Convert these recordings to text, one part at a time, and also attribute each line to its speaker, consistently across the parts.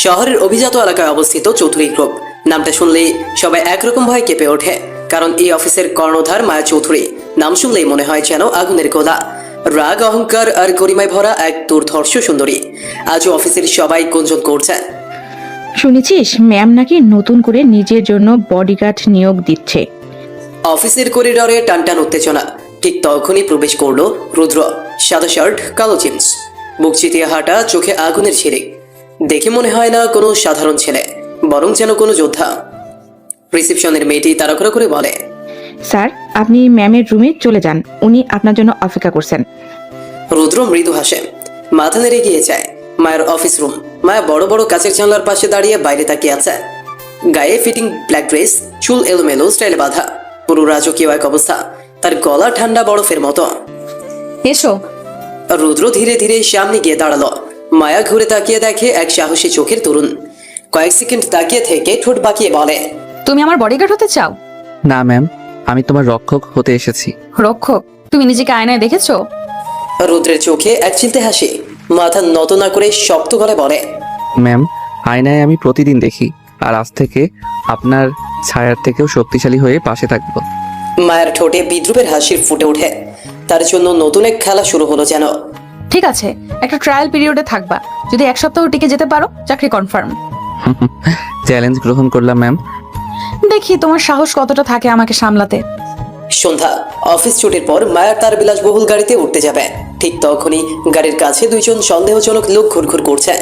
Speaker 1: শহরের অভিজাত এলাকায় অবস্থিত চৌধুরী গ্রুপ নামটা শুনলেই সবাই একরকম ভয় কেঁপে ওঠে। কারণ এই অফিসের কর্ণধার মায়া চৌধুরী নাম শুনলেই মনে হয় যেন আগুনের গোলা। রাগ, অহংকার আর গরিমায় ভরা এক দুর্ধর্ষ সুন্দরী। আজও অফিসের সবাই গুঞ্জন করছে।
Speaker 2: শুনেছিস ম্যাম নাকি নতুন করে নিজের জন্য বডিগার্ড নিয়োগ দিচ্ছে।
Speaker 1: অফিসের করিডরে টানটান উত্তেজনা। ঠিক তখনই প্রবেশ করলো রুদ্র। সাদা শার্ট, কালো জিন্স, বুক চিতিয়ে হাঁটা, চোখে আগুনের ঝিলিক। দেখে মনে হয় না কোনো সাধারণ ছেলে, বরং যেন কোনো যোদ্ধা। রিসেপশনের মেয়েটি তাড়াহুড়ো করে বলে,
Speaker 2: স্যার আপনি ম্যামের রুমে চলে যান, উনি আপনার জন্য অপেক্ষা করছেন।
Speaker 1: রুদ্র মৃদু হাসে, মাথা নেড়ে গিয়ে যায়। মায়ের অফিস রুম। মায়া বড় বড় কাচের জানলার পাশে দাঁড়িয়ে বাইরে তাকিয়ে আছে। গায়ে ফিটিং ব্ল্যাক ড্রেস, চুল এলোমেলো স্টাইলে বাঁধা, পুরো রাজকীয় এক অবস্থা। তার গলা ঠান্ডা বরফের মতো।
Speaker 3: এসো।
Speaker 1: রুদ্র ধীরে ধীরে সামনে গিয়ে দাঁড়ালো। মায়া ঘুরে তাকিয়ে দেখে এক সাহসী চোখের তরুণ। কয়েক সেকেন্ড তাকিয়ে থেকে ঠোঁট বাঁকিয়ে বলে,
Speaker 3: তুমি আমার বডিগার্ড হতে চাও?
Speaker 4: না ম্যাম, আমি তোমার রক্ষক হতে এসেছি।
Speaker 3: রক্ষক? তুমি নিজেকে আয়নায় দেখেছো?
Speaker 1: রুদ্রের চোখে এক চিলতে হাসি। মাথা নত না করে শক্ত গলায় বলে,
Speaker 4: ম্যাম, আয়নায় আমি প্রতিদিন দেখি, আর আজ থেকে আপনার ছায়ার থেকেও শক্তিশালী হয়ে পাশে থাকবো।
Speaker 1: মায়ের ঠোঁটে বিদ্রুপের হাসির ফুটে ওঠে। তার জন্য নতুন এক খেলা শুরু হলো যেন।
Speaker 3: ঠিক আছে, একটা ট্রায়াল পিরিয়ডে থাকবা। যদি এক সপ্তাহ টিকে যেতে পারো, চাকরি কনফার্ম।
Speaker 4: চ্যালেঞ্জ গ্রহণ করলাম ম্যাম।
Speaker 3: দেখি তোমার সাহস কতটা থাকে আমাকে সামলাতে।
Speaker 1: সন্ধ্যা। অফিস ছুটির পর মায়া তার বিলাসবহুল গাড়িতে উঠতে যাবে। ঠিক তখনই গাড়ির কাছে দুইজন সন্দেহজনক লোক ঘুরঘুর করছে।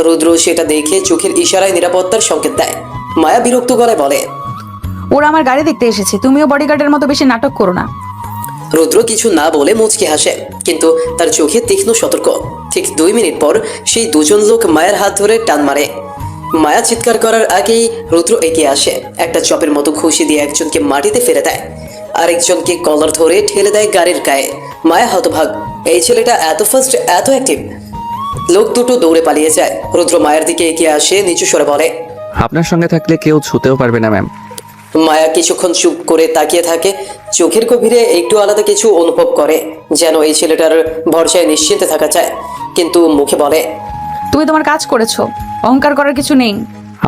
Speaker 1: রুদ্র সেটা দেখে চোখের ইশারায় নিরাপত্তার সংকেত দেয়। মায়া বিরক্ত গলায় বলে,
Speaker 3: ওরা আমার গাড়ি দেখতে এসেছে, তুমিও বডিগার্ডের মতো বেশি নাটক করো না।
Speaker 1: রুদ্র কিছু না বলে মুচকি হাসে, কিন্তু তার চোখে তীক্ষ্ণ সতর্ক। ঠিক 2 মিনিট পর সেই দুজন লোক মায়ের হাত ধরে টান মারে। মায়া চিৎকার করার আগেই রুদ্র এগিয়ে আসে, একটা চপের মতো খুশি দিয়ে একজনকে মাটিতে ফেলে দেয়, আরেকজনকে কলার ধরে ঠেলে দেয় গাড়ির গায়ে। মায়া হতভাগ, এই ছেলেটা এত ফাস্ট, এত অ্যাক্টিভ। লোক দুটো দৌড়ে পালিয়ে যায়। রুদ্র মায়ের দিকে এগিয়ে আসে, নিচু স্বরে বলে,
Speaker 4: আপনার সঙ্গে থাকলে কেউ ছুতেও পারবে না ম্যাম।
Speaker 1: মায়া কিছুক্ষণ চুপ করে তাকিয়ে থাকে। চোখের গভীরে একটু আলাদা কিছু অনুভব করে, যেন এই ছেলেটার ভরসায় নিশ্চিন্তে থাকা চায়। কিন্তু মুখে বলে,
Speaker 3: তুমি তোমার কাজ করেছো, অহংকার করার কিছু নেই।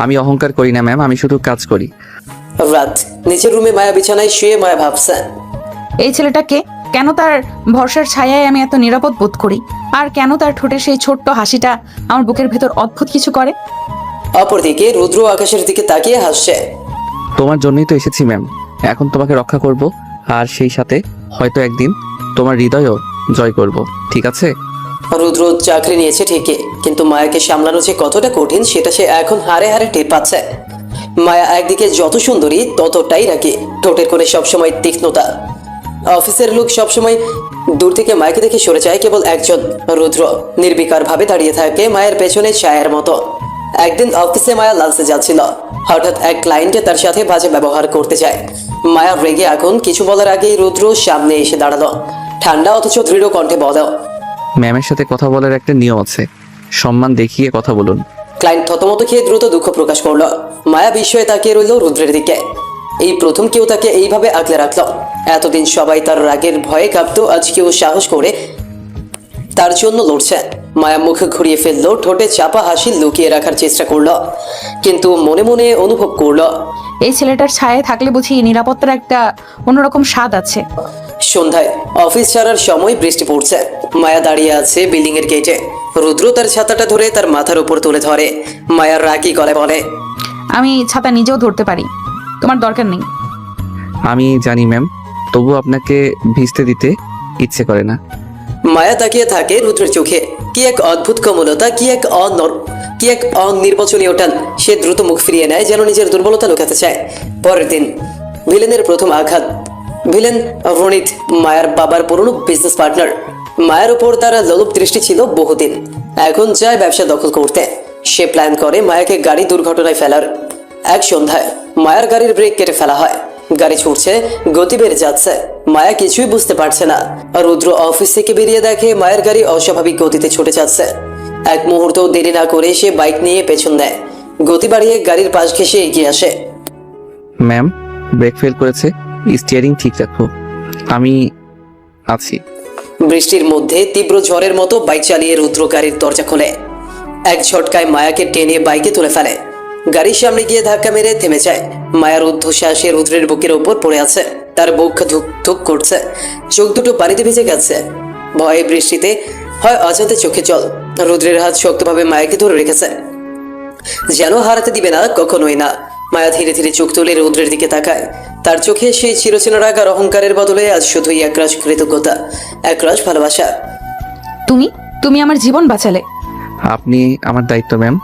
Speaker 4: আমি অহংকার করি না ম্যাম, আমি শুধু কাজ করি।
Speaker 1: রাত। নিচের রুমে মায়া বিছানায় শুয়ে মায়া ভাবছে,
Speaker 3: এই ছেলেটাকে কেন তার ভরসার ছায়ায় আমি এত নিরাপদ বোধ করি, আর কেন তার ঠোঁটের সেই ছোট্ট হাসিটা আমার বুকের ভেতর অদ্ভুত কিছু করে।
Speaker 1: অপরদিকে রুদ্র আকাশের দিকে তাকিয়ে হাসছে।
Speaker 4: তোমার জন্যই তো এসেছি ম্যাম, এখন তোমাকে রক্ষা করব, আর সেই সাথে হয়তো একদিন তোমার হৃদয়ও জয় করব, ঠিক আছে?
Speaker 1: রুদ্র চাকরি নিয়েছে ঠিকই, কিন্তু মায়াকে সামলানো যে কতটা কঠিন সেটা সে এখন হারে হারে টের পাচ্ছে। মায়া একদিকে যত সুন্দরী ততটাই রাগী, ঠোঁটের কোণে সবসময় তীক্ষ্ণতা। অফিসের লোক সবসময় দূর থেকে মায়াকে দেখে সরে যায় কেবল একজন, রুদ্র। নির্বিকার ভাবে দাঁড়িয়ে থাকে মায়ের পেছনে ছায়ার মতো। একদিন অফিসে মায়া লাঞ্চে যাচ্ছিল, হঠাৎ এক ক্লায়েন্টে তার সাথে বাজে ব্যবহার করতে যায়। মায়া রেগে আগুন, কিছু বলার আগেই রুদ্র সামনে এসে দাঁড়ালো। ঠান্ডা অথচ দৃঢ় কণ্ঠে বলো,
Speaker 4: ম্যামের সাথে কথা বলার একটা নিয়ম আছে, সম্মান দেখিয়ে কথা বলুন।
Speaker 1: ক্লায়েন্ট থতমত খেয়ে দ্রুত দুঃখ প্রকাশ করলো। মায়া বিস্ময়ে তাকিয়ে রইল রুদ্রের দিকে। এই প্রথম কেউ তাকে এইভাবে আগলে রাখলো। এতদিন সবাই তার রাগের ভয়ে কাঁপতো, আজ কেউ সাহস করে তার জন্য লড়ছে। মায়া মুখ ঘুরিয়ে ফেললো, ঠোঁটে চাপা হাসি লুকিয়ে রাখার চেষ্টা করলো, কিন্তু মনে মনে অনুভব করলো,
Speaker 3: এই ছেলেটার ছায়ায় থাকলে বুঝি নিরাপত্তার একটা অন্যরকম স্বাদ আছে।
Speaker 1: সন্ধ্যায় অফিস ছাড়ার সময় বৃষ্টি পড়ছে। মায়া দাঁড়িয়ে আছে বিল্ডিং এর গেটে। রুদ্র তার ছাতাটা ধরে তার মাথার উপর তুলে ধরে। মায়ার রাগী গলায় বলে,
Speaker 3: আমি ছাতা নিজেও ধরতে পারি, তোমার দরকার নেই।
Speaker 4: আমি জানি ম্যাম, তবু আপনাকে ভিজতে দিতে ইচ্ছে করে না।
Speaker 1: মায়া তাকিয়ে থাকে রুদ্রের চোখে। কি এক অদ্ভুত কোমলতা, কি এক অনির্বচনীয় টান। সে দ্রুত মুখ ফিরিয়ে নেয়, যেন নিজের দুর্বলতা লুকাতে চায়। পরের দিন ভিলেনের প্রথম আঘাত। ভিলেন রনিত মায়ার বাবার পুরনো বিজনেস পার্টনার। মায়ের উপর তার লোলুপ দৃষ্টি ছিল বহুদিন, এখন চায় ব্যবসা দখল করতে। সে প্ল্যান করে মায়াকে গাড়ি দুর্ঘটনায় ফেলার। এক সন্ধ্যায় মায়ার গাড়ির ব্রেক কেটে ফেলা হয়। গাড়ি ছুটছে, গতি বেড়ে যাচ্ছে। মায়া কিছুই বুঝতে পারছে না। রুদ্র অফিস থেকে বেরিয়ে দেখে মায়ের গাড়ি অস্বাভাবিক গতিতে ছুটে যাচ্ছে। এক মুহূর্ত দেরি না করে সে বাইক নিয়ে পেছন দেয়, গতি বাড়িয়ে গাড়ির পাশ ঘেঁষে এগিয়ে আসে।
Speaker 4: ম্যাম, ব্রেক ফেল করেছে, স্টিয়ারিং ঠিক রাখো, আমি আছি।
Speaker 1: বৃষ্টির মধ্যে তীব্র ঝড়ের মতো বাইক চালিয়ে রুদ্র গাড়ির দরজা খোলে। এক ঝটকায় মায়াকে টেনে বাইকে তুলে ফেলে। গাড়ির সামনে গিয়ে ধাক্কা মেরে থেমে যায়। মায়ার ঊর্ধ্বশ্বাসে রুদ্রের বুকের ওপর পড়ে আছে। তার বুক ধুক ধুক করছে, চোখ দুটো পানিতে ভিজে গেছে। ভয়ে বৃষ্টিতে হয় অজান্তে চোখে জল। রুদ্রের হাত শক্তভাবে মায়াকে ধরে রেখেছে, যেন হারাতে দিবে না, কখনোই না। মায়া ধীরে ধীরে চোখ তুলে রুদ্রের দিকে তাকায়। তার চোখে সেই চিরচেনা রাগ আর অহংকারের বদলে আজ শুধুই একরাশ কৃতজ্ঞতা, একরাশ ভালোবাসা।
Speaker 3: তুমি তুমি আমার জীবন বাঁচালে।
Speaker 4: আপনি আমার দায়িত্ব ম্যাম।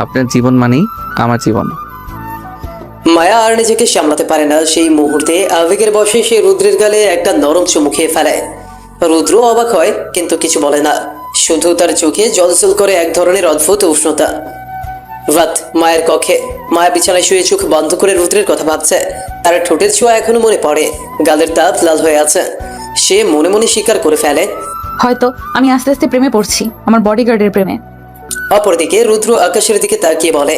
Speaker 4: আপনার জীবন মানেই আমার জীবন।
Speaker 1: মায়া আর নিজেকে সামলাতে পারে না। সেই মুহূর্তে আবেগের বশে সে রুদ্রের গালে একটা নরম চুমু খেয়ে ফেলে। রুদ্র অবাক হয়, কিন্তু কিছু বলে না। শুধু তার চোখে জলজল করে এক ধরনের অদ্ভুত উষ্ণতা। রাত, মায়ের কক্ষে। মায়া বিছানায় শুয়ে চোখ বন্ধ করে রুদ্রের কথা ভাবছে। তার ঠোঁটের ছোঁয়া এখনো মনে পড়ে, গালের তাপ লাল হয়ে আছে। সে মনে মনে স্বীকার করে ফেলে,
Speaker 3: হয়তো আমি আস্তে আস্তে প্রেমে পড়ছি, আমার বডিগার্ডের প্রেমে।
Speaker 1: অপরদিকে রুদ্র আকাশের দিকে তাকিয়ে বলে,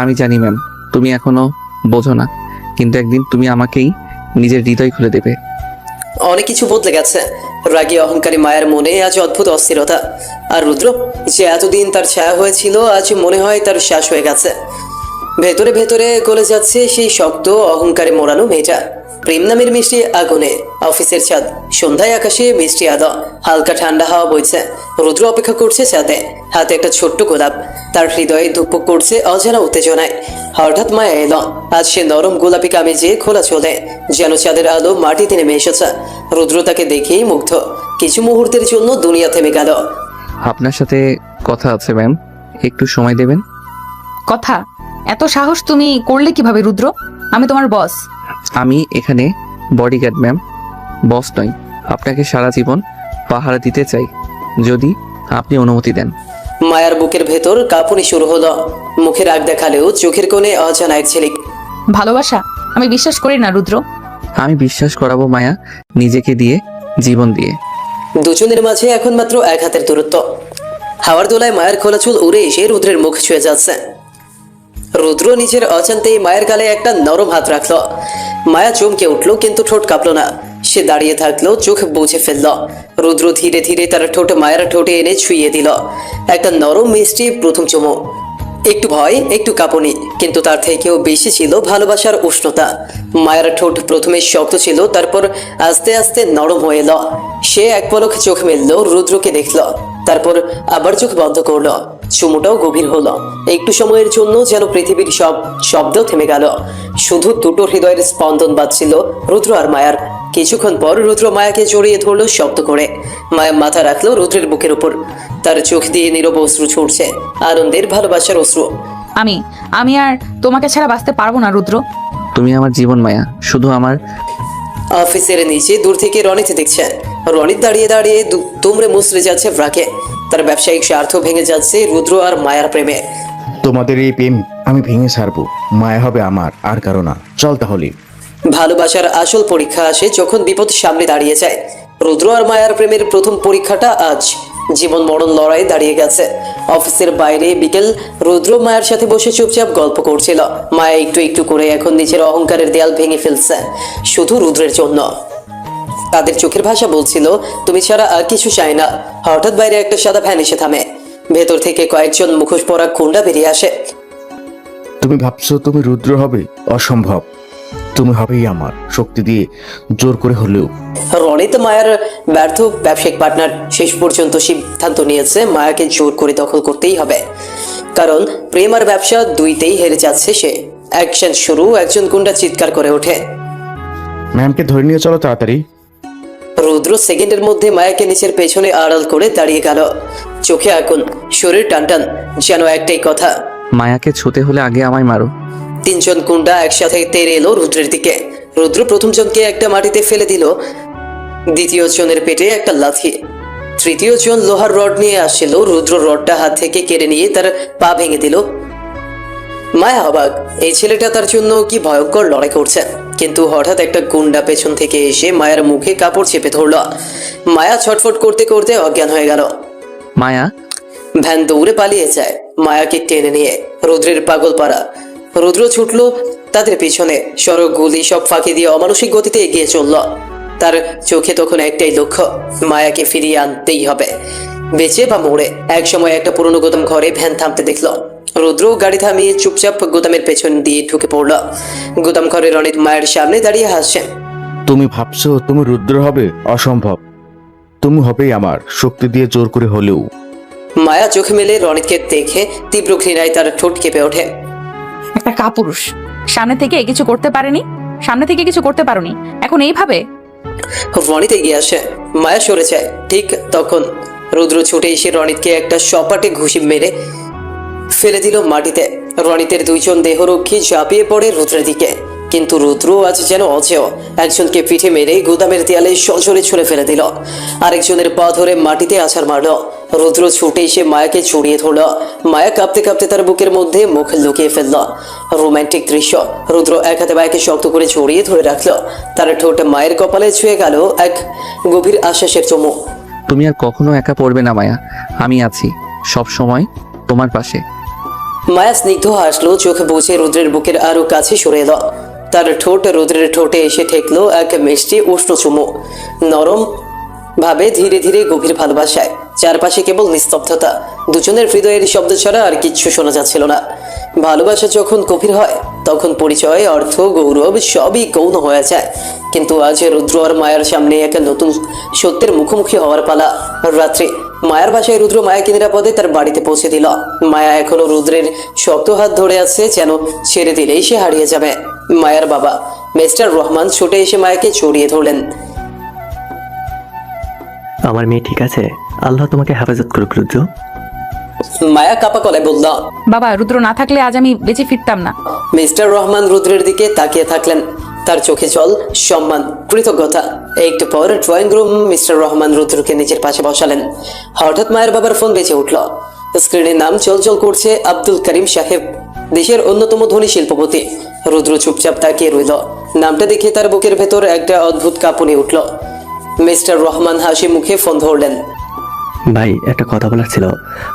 Speaker 4: আমি জানি ম্যাম, তুমি এখনো বোঝো না, কিন্তু একদিন তুমি আমাকেই নিজের হৃদয় খুলে দেবে।
Speaker 1: অনেক কিছু বদলে গেছে। রাগী অহংকারী মায়ের মনে আজ অদ্ভুত অস্থিরতা। আর রুদ্র, যে এতদিন তার ছায়া হয়েছিল, আজ মনে হয় তার শ্বাস হয়ে গেছে। ভেতরে ভেতরে গলে যাচ্ছে সেই শক্ত অহংকারে মোড়ানো মেয়েটা। প্রেম নামের মিষ্টি আগুনে। অফিসের ছাদ, সন্ধ্যায় আকাশে মিষ্টি আদা, হালকা ঠান্ডা হাওয়া বইছে। রুদ্র অপেক্ষা করছে ছাদে, হাতে একটা ছোট্ট গোলাপ। তার হৃদয়ে ধুকপুক করছে অজানা উত্তেজনায়। হঠাৎ মায়া এলো। আজ সে নরম গোলাপি কামিজে খোলা চলে, যেন চাঁদের আলো মাটিতে নেমে এসেছে। রুদ্র তাকে দেখেই মুগ্ধ। কিছু মুহূর্তের জন্য দুনিয়া থেমে গেল।
Speaker 4: আপনার সাথে কথা আছে ম্যাম, একটু সময় দেবেন?
Speaker 3: কথা? এত সাহস তুমি করলে কিভাবে রুদ্র? আমি তোমার বস।
Speaker 4: আমি এখানে বডিগার্ড ম্যাম, বস নই। আপনাকে সারা জীবন পাহারা দিতে চাই, যদি আপনি অনুমতি দেন।
Speaker 1: মায়ার বুকের ভেতর কাঁপুনি শুরু হলো। মুখে রাগ দেখালেও চোখের কোণে অজানা এক ঝিলিক।
Speaker 3: ভালোবাসা? আমি বিশ্বাস করি না রুদ্র।
Speaker 4: আমি বিশ্বাস করাবো মায়া, নিজেকে দিয়ে, জীবন দিয়ে।
Speaker 1: দুজনের মাঝে এখন মাত্র এক হাতের দূরত্ব। হাওয়ার দোলায় মায়ের খোলা চুল উড়ে এসে রুদ্রের মুখ ছুঁয়ে যাচ্ছে। রুদ্র নিজের অজান্তেই মায়ের গালে একটা নরম হাত রাখলো। মায়া চমকে উঠলো, কিন্তু ঠোঁট কাঁপলো না। সে দাঁড়িয়ে থাকলো, চোখ বুঝে ফেলল। রুদ্র ধীরে ধীরে তার ঠোঁট মায়ের ঠোঁটে এনে ছুঁয়ে দিল। একটা নরম মিষ্টি প্রথম চুমু। একটু ভয়, একটু কাঁপুনি, কিন্তু তার থেকেও বেশি ছিল ভালোবাসার উষ্ণতা। মায়ের ঠোঁট প্রথমে শক্ত ছিল, তারপর আস্তে আস্তে নরম হয়ে এলো। সে এক পলক চোখ মেলল, রুদ্রকে দেখল, তারপর আবার চোখ বন্ধ করলো। চুমুটাও গভীর হলো। একটু সময়ের জন্য যেন পৃথিবীর সব শব্দ থেমে গেল। শুধু দুটো হৃদয়ের স্পন্দন বাজছিল, রুদ্র আর মায়ার। কিছুক্ষণ পর রুদ্র মায়াকে জড়িয়ে ধরলো শব্দ করে। মায়া মাথা রাখলো রুদ্রের বুকের উপর। তার চোখ দিয়ে নীরব অশ্রু ছুটছে, আনন্দের, ভালোবাসার অশ্রু।
Speaker 3: আমি আমি আর তোমাকে ছাড়া বাঁচতে পারবো না রুদ্র।
Speaker 4: তুমি আমার জীবন মায়া, শুধু আমার।
Speaker 1: অফিসের নিচে দূর থেকে রনিত দেখছে। রনিত দাঁড়িয়ে দাঁড়িয়ে তুমড়ে মুচড়ে যাচ্ছে ফ্রাকে। তার ব্যবসায়িক স্বার্থ ভেঙে যাচ্ছে রুদ্র আর মায়ার প্রেমে।
Speaker 5: তোমাদের এই প্রেম আমি ভেঙে ছাড়বো। মায়া হবে আমার, আর কারো না। চল তাহলে।
Speaker 1: ভালোবাসার আসল পরীক্ষা আসে যখন বিপদ সামনে দাঁড়িয়ে যায়। রুদ্র আর মায়ার প্রেমের প্রথম পরীক্ষাটা আজ। জীবন মরণ লড়াই দাঁড়িয়ে গেছে। অফিসের বাইরে বিকেল, রুদ্র মায়ের সাথে বসে চুপচাপ গল্প করছিল। মায়া একটু একটু করে এখন নিজের অহংকারের দেয়াল ভেঙে ফেলছে, শুধু রুদ্রের জন্য। তাদের চোখের ভাষা বলছিল, তুমি ছাড়া আর কিছু চাই না। হঠাৎ বাইরে একটা সাদা ভ্যান এসে থামে। ভেতর থেকে কয়েকজন মুখোশ পরা গুন্ডা বেরিয়ে আসে।
Speaker 5: তুমি ভাবছো তুমি রুদ্র হবে? অসম্ভব। তুমি হবেই আমার, শক্তি দিয়ে, জোর করে হলেও।
Speaker 1: রনিত মায়ার ব্যর্থ ব্যবসায়িক পার্টনার। শেষ পর্যন্ত সিদ্ধান্ত নিয়েছে মায়াকে জোর করে দখল করতেই হবে, কারণ প্রেম আর ব্যবসা দুইতেই হেরে যাচ্ছে সে। অ্যাকশন শুরু। একজন গুন্ডা চিৎকার করে ওঠে,
Speaker 5: ম্যামকে ধরে নিয়ে চলো তাড়াতাড়ি।
Speaker 1: রুদ্র সেকেন্ডের মধ্যে মায়াকে নিচের পেছনে আড়াল করে দাঁড়িয়ে গেল। চোখে আগুন, শরীর টানটান, যেন একটাই কথা,
Speaker 4: মায়াকে ছুতে হলে আগে আমায় মারো।
Speaker 1: তিনজন গুন্ডা একসাথে তেড়ে এলো রুদ্রের দিকে। রুদ্র প্রথম জনকে একটা মাটিতে ফেলে দিল, দ্বিতীয় জনের পেটে একটা লাথি, তৃতীয় জন লোহার রড নিয়ে আসছিল। রুদ্র রডটা হাত থেকে কেড়ে নিয়ে তার পা ভেঙে দিল। মায়া অবাক, এই ছেলেটা তার জন্য কি ভয়ঙ্কর লড়াই করছে। কিন্তু হঠাৎ একটা গুন্ডা পেছন থেকে এসে মায়ের মুখে কাপড় চেপে ধরল। মায়া ছটফট করতে করতে অজ্ঞান হয়ে গেল।
Speaker 4: মায়া।
Speaker 1: ভ্যান দৌড়ে পালিয়ে যায়, মায়াকে টেনে নিয়ে। রুদ্রের পাগল পাড়া। রুদ্র ছুটলো তাদের পিছনে। সড়ক, গুলি সব ফাঁকি দিয়ে অমানসিক গতিতে এগিয়ে চলল। তার চোখে তখন একটাই লক্ষ্য, মায়াকে ফিরিয়ে আনতেই হবে। বেঁচে বা মোড়ে এক সময় একটা পুরনো গোদাম ঘরে ভ্যান থামতে দেখলো। রুদ্র গাড়ি থামিয়ে চুপচাপ গোদামের পেছন দিয়ে ঢুকে পড়ল। গোদাম ঘরে রনিত মায়ের সামনে দাঁড়িয়ে হাসছে।
Speaker 5: তুমি ভাবছো তুমি রুদ্র হবে? অসম্ভব। তুমি হবেই আমার, শক্তি দিয়ে জোর করে হলেও।
Speaker 1: মায়া চোখ মেলে রনিতকে দেখে তীব্র ঘৃণায় তার ঠোঁট কেঁপে ওঠে।
Speaker 3: একটা কাপুরুষ, সামনে থেকে কিছু করতে পারেনি, সামনে থেকে কিছু করতে পারোনি, এখন এইভাবে?
Speaker 1: রনিত এগিয়ে আসে, মায়া সরে যায়। ঠিক তখন রুদ্র ছুটে এসে রনিতকে একটা সপাটে ঘুষি মেরে ফেলে দিল মাটিতে। রনিতের দুইজন দেহরক্ষী ঝাঁপিয়ে পড়ে রুদ্রের দিকে, কিন্তু রুদ্র আজ যেন অচেয়। একজনকে পিঠে মেরে গুদামের দেয়ালে সজোরে ছুঁড়ে ফেলে দিল, আরেকজনের পা ধরে মাটিতে আছাড় মারল। রুদ্র ছুটে এসে মায়াকে জড়িয়ে ধরল। মায়া কাঁপতে কাঁপতে তার বুকের মধ্যে মুখ লুকিয়ে ফেলল। রোমান্টিক দৃশ্য। রুদ্র এক হাতে মায়াকে শক্ত করে জড়িয়ে ধরে রাখলো। তার ঠোঁট মায়ের কপালে ছুঁয়ে গেল এক গভীর আশ্বাসের চুমু।
Speaker 4: তুমি আর কখনো একা পড়বে না মায়া, আমি আছি সব সময় তোমার পাশে।
Speaker 1: মায়া স্নিগ্ধ হাসলো, চোখ বুঝে রুদ্রের বুকের আরো কাছে সরে এলো। তার ঠোঁট রুদ্রের ঠোঁটে এসে ঠেকলো এক মিষ্টি উষ্ণ চুমু। নরম ভাবে ধীরে ধীরে গভীর ভালোবাসায়। চারপাশে কেবল নিস্তব্ধতা, দুজনের হৃদয়ের শব্দ ছাড়া আর কিচ্ছু শোনা যাচ্ছিল না। ভালোবাসা যখন গভীর হয় তখন পরিচয়, অর্থ, গৌরব সবই গৌণ হয়ে যায়। কিন্তু আজ রুদ্র আর মায়ার সামনে এক নতুন সত্যের মুখোমুখি হওয়ার পালা। রাত্রে মায়ার বাসায় রুদ্র মায়াকে নিরাপদে তার বাড়িতে পৌঁছে দিল। মায়া এখনো রুদ্রের শক্ত হাত ধরে আছে, যেন ছেড়ে দিলেই সে হারিয়ে যাবে। মায়ার বাবা মিস্টার রহমান ছুটে এসে মায়াকে জড়িয়ে ধরলেন।
Speaker 6: আমার মেয়ে ঠিক আছে? আল্লাহ তোমাকে হেফাজত করুক রুদ্র।
Speaker 1: মায়া কাপা গলায় বলল।
Speaker 3: বাবা, রুদ্র না থাকলে আজ আমি বেঁচে ফিরতাম না।
Speaker 1: মিস্টার রহমান রুদ্রের দিকে তাকিয়ে থাকলেন, তার চোখে জল, সম্মান, কৃতজ্ঞতা। একটু পর ড্রয়িং রুম মিস্টার রহমান রুদ্রকে নিজের পাশে বসালেন। হঠাৎ মায়ের বাবার ফোন বেজে উঠল। স্ক্রিনে নাম চলচল করছে আব্দুল করিম সাহেব, দেশের অন্যতম ধনী শিল্পপতি। রুদ্র চুপচাপ তাকিয়ে রইল। নামটা দেখে তার বুকের ভেতর একটা অদ্ভুত কাঁপুনি উঠল। মিস্টার রহমান হাসি মুখে ফোন ধরলেন।
Speaker 6: ভাই, একটা কথা বলার ছিল।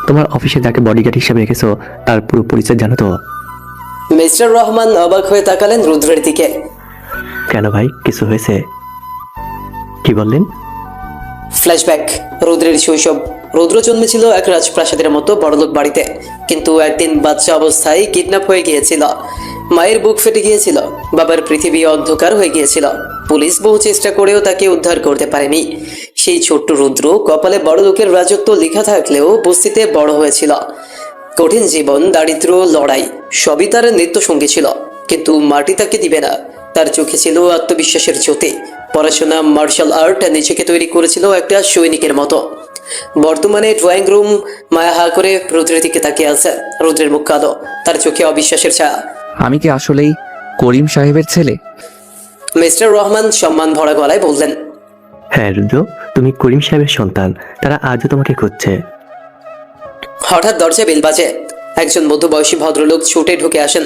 Speaker 6: তোমার অফিসে যাকে বডিগার্ড হিসেবে রেখেছো তার পুরো পরিচয় জানো তো?
Speaker 1: মিস্টার রহমান অবাক হয়ে তাকালেন রুদ্রের দিকে।
Speaker 6: কেন ভাই, কিছু হয়েছে? কি বললেন?
Speaker 1: ফ্ল্যাশব্যাক। রুদ্রের শৈশব। রুদ্র জন্মেছিল এক রাজপ্রাসাদের মতো বড়লোক বাড়িতে, কিন্তু একদিন বাচ্চা অবস্থায় কিডন্যাপ হয়ে গিয়েছিল। মায়ের বুক ফেটে গিয়েছিল, বাবার পৃথিবী অন্ধকার হয়ে গিয়েছিল। পুলিশ বহু চেষ্টা করেও তাকে উদ্ধার করতে পারেনি। সেই ছোট্ট রুদ্র কপালে বড়লোকের রাজত্ব লেখা থাকলেও বস্তিতে বড় হয়েছিল। কঠিন জীবন, দারিদ্র, লড়াই সবই তার নিত্য সঙ্গী ছিল। কিন্তু মাটি তাকে দিবে না। তার চোখে ছিল আত্মবিশ্বাসের জ্যোতি। পড়াশোনা, মার্শাল আর্ট, নিজেকে তৈরি করেছিল একটা সৈনিকের মতো। বর্তমানে ড্রয়িং রুম মায়া হা করে রুদ্রের দিকে তাকিয়ে আছে। রুদ্রের মুখ কালো, তার চোখে অবিশ্বাসের ছায়া।
Speaker 4: আমি কি আসলেই করিম সাহেবের ছেলে?
Speaker 1: মিস্টার রহমান সম্মান ভরা গলায় বললেন।
Speaker 6: হ্যাঁ রুদ্র, তুমি করিম সাহেবের সন্তান। তারা আজও তোমাকে খুঁজছে।
Speaker 1: হঠাৎ দরজা বেল বাজে। একজন মধ্যবয়সী ভদ্রলোক ছুটে ঢুকে আসেন,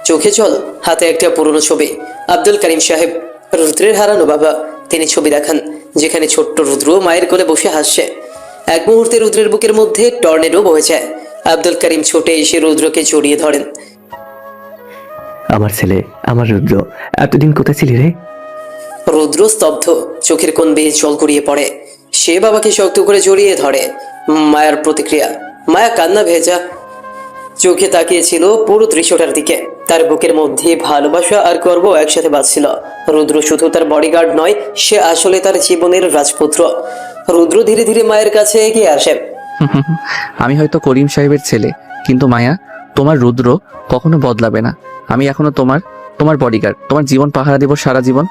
Speaker 1: চোখে জল, হাতে একটা পুরনো ছবি। আব্দুল করিম সাহেব, রুদ্রের হারানো বাবা। তিনি ছবি দেখান, যেখানে ছোট্ট রুদ্র মায়ের কোলে বসে হাসছে। এক মুহূর্তে রুদ্রের বুকের মধ্যে টর্নেডো বয়ে যায়। আব্দুল করিম ছুটে এসে রুদ্রকে জড়িয়ে ধরেন।
Speaker 6: আমার ছেলে, আমার রুদ্র, এতদিন কোথায় ছিলি রে?
Speaker 1: রুদ্র স্তব্ধ, চোখের কোণ বেয়ে জল গড়িয়ে পড়ে। সে বাবাকে শক্ত করে জড়িয়ে ধরে। মায়ের প্রতিক্রিয়া। মায়া কান্না ভেজা চোখে তাকিয়েছিল পুরো দৃশ্যটার দিকে। তার বুকের মধ্যে ভালোবাসা আর গর্ব একসাথে বাজছিল। রুদ্র শুধু তার বডিগার্ড নয়, সে আসলে তার জীবনের রাজপুত্র। রুদ্র ধীরে ধীরে মায়ের কাছে এগিয়ে আসে।
Speaker 4: আমি হয়তো করিম সাহেবের ছেলে, কিন্তু মায়া, তোমার রুদ্র কখনো বদলাবে না। আমি এখনো তোমার বডিগার্ড। তোমার জীবন পাহারা দেব সারা জীবন।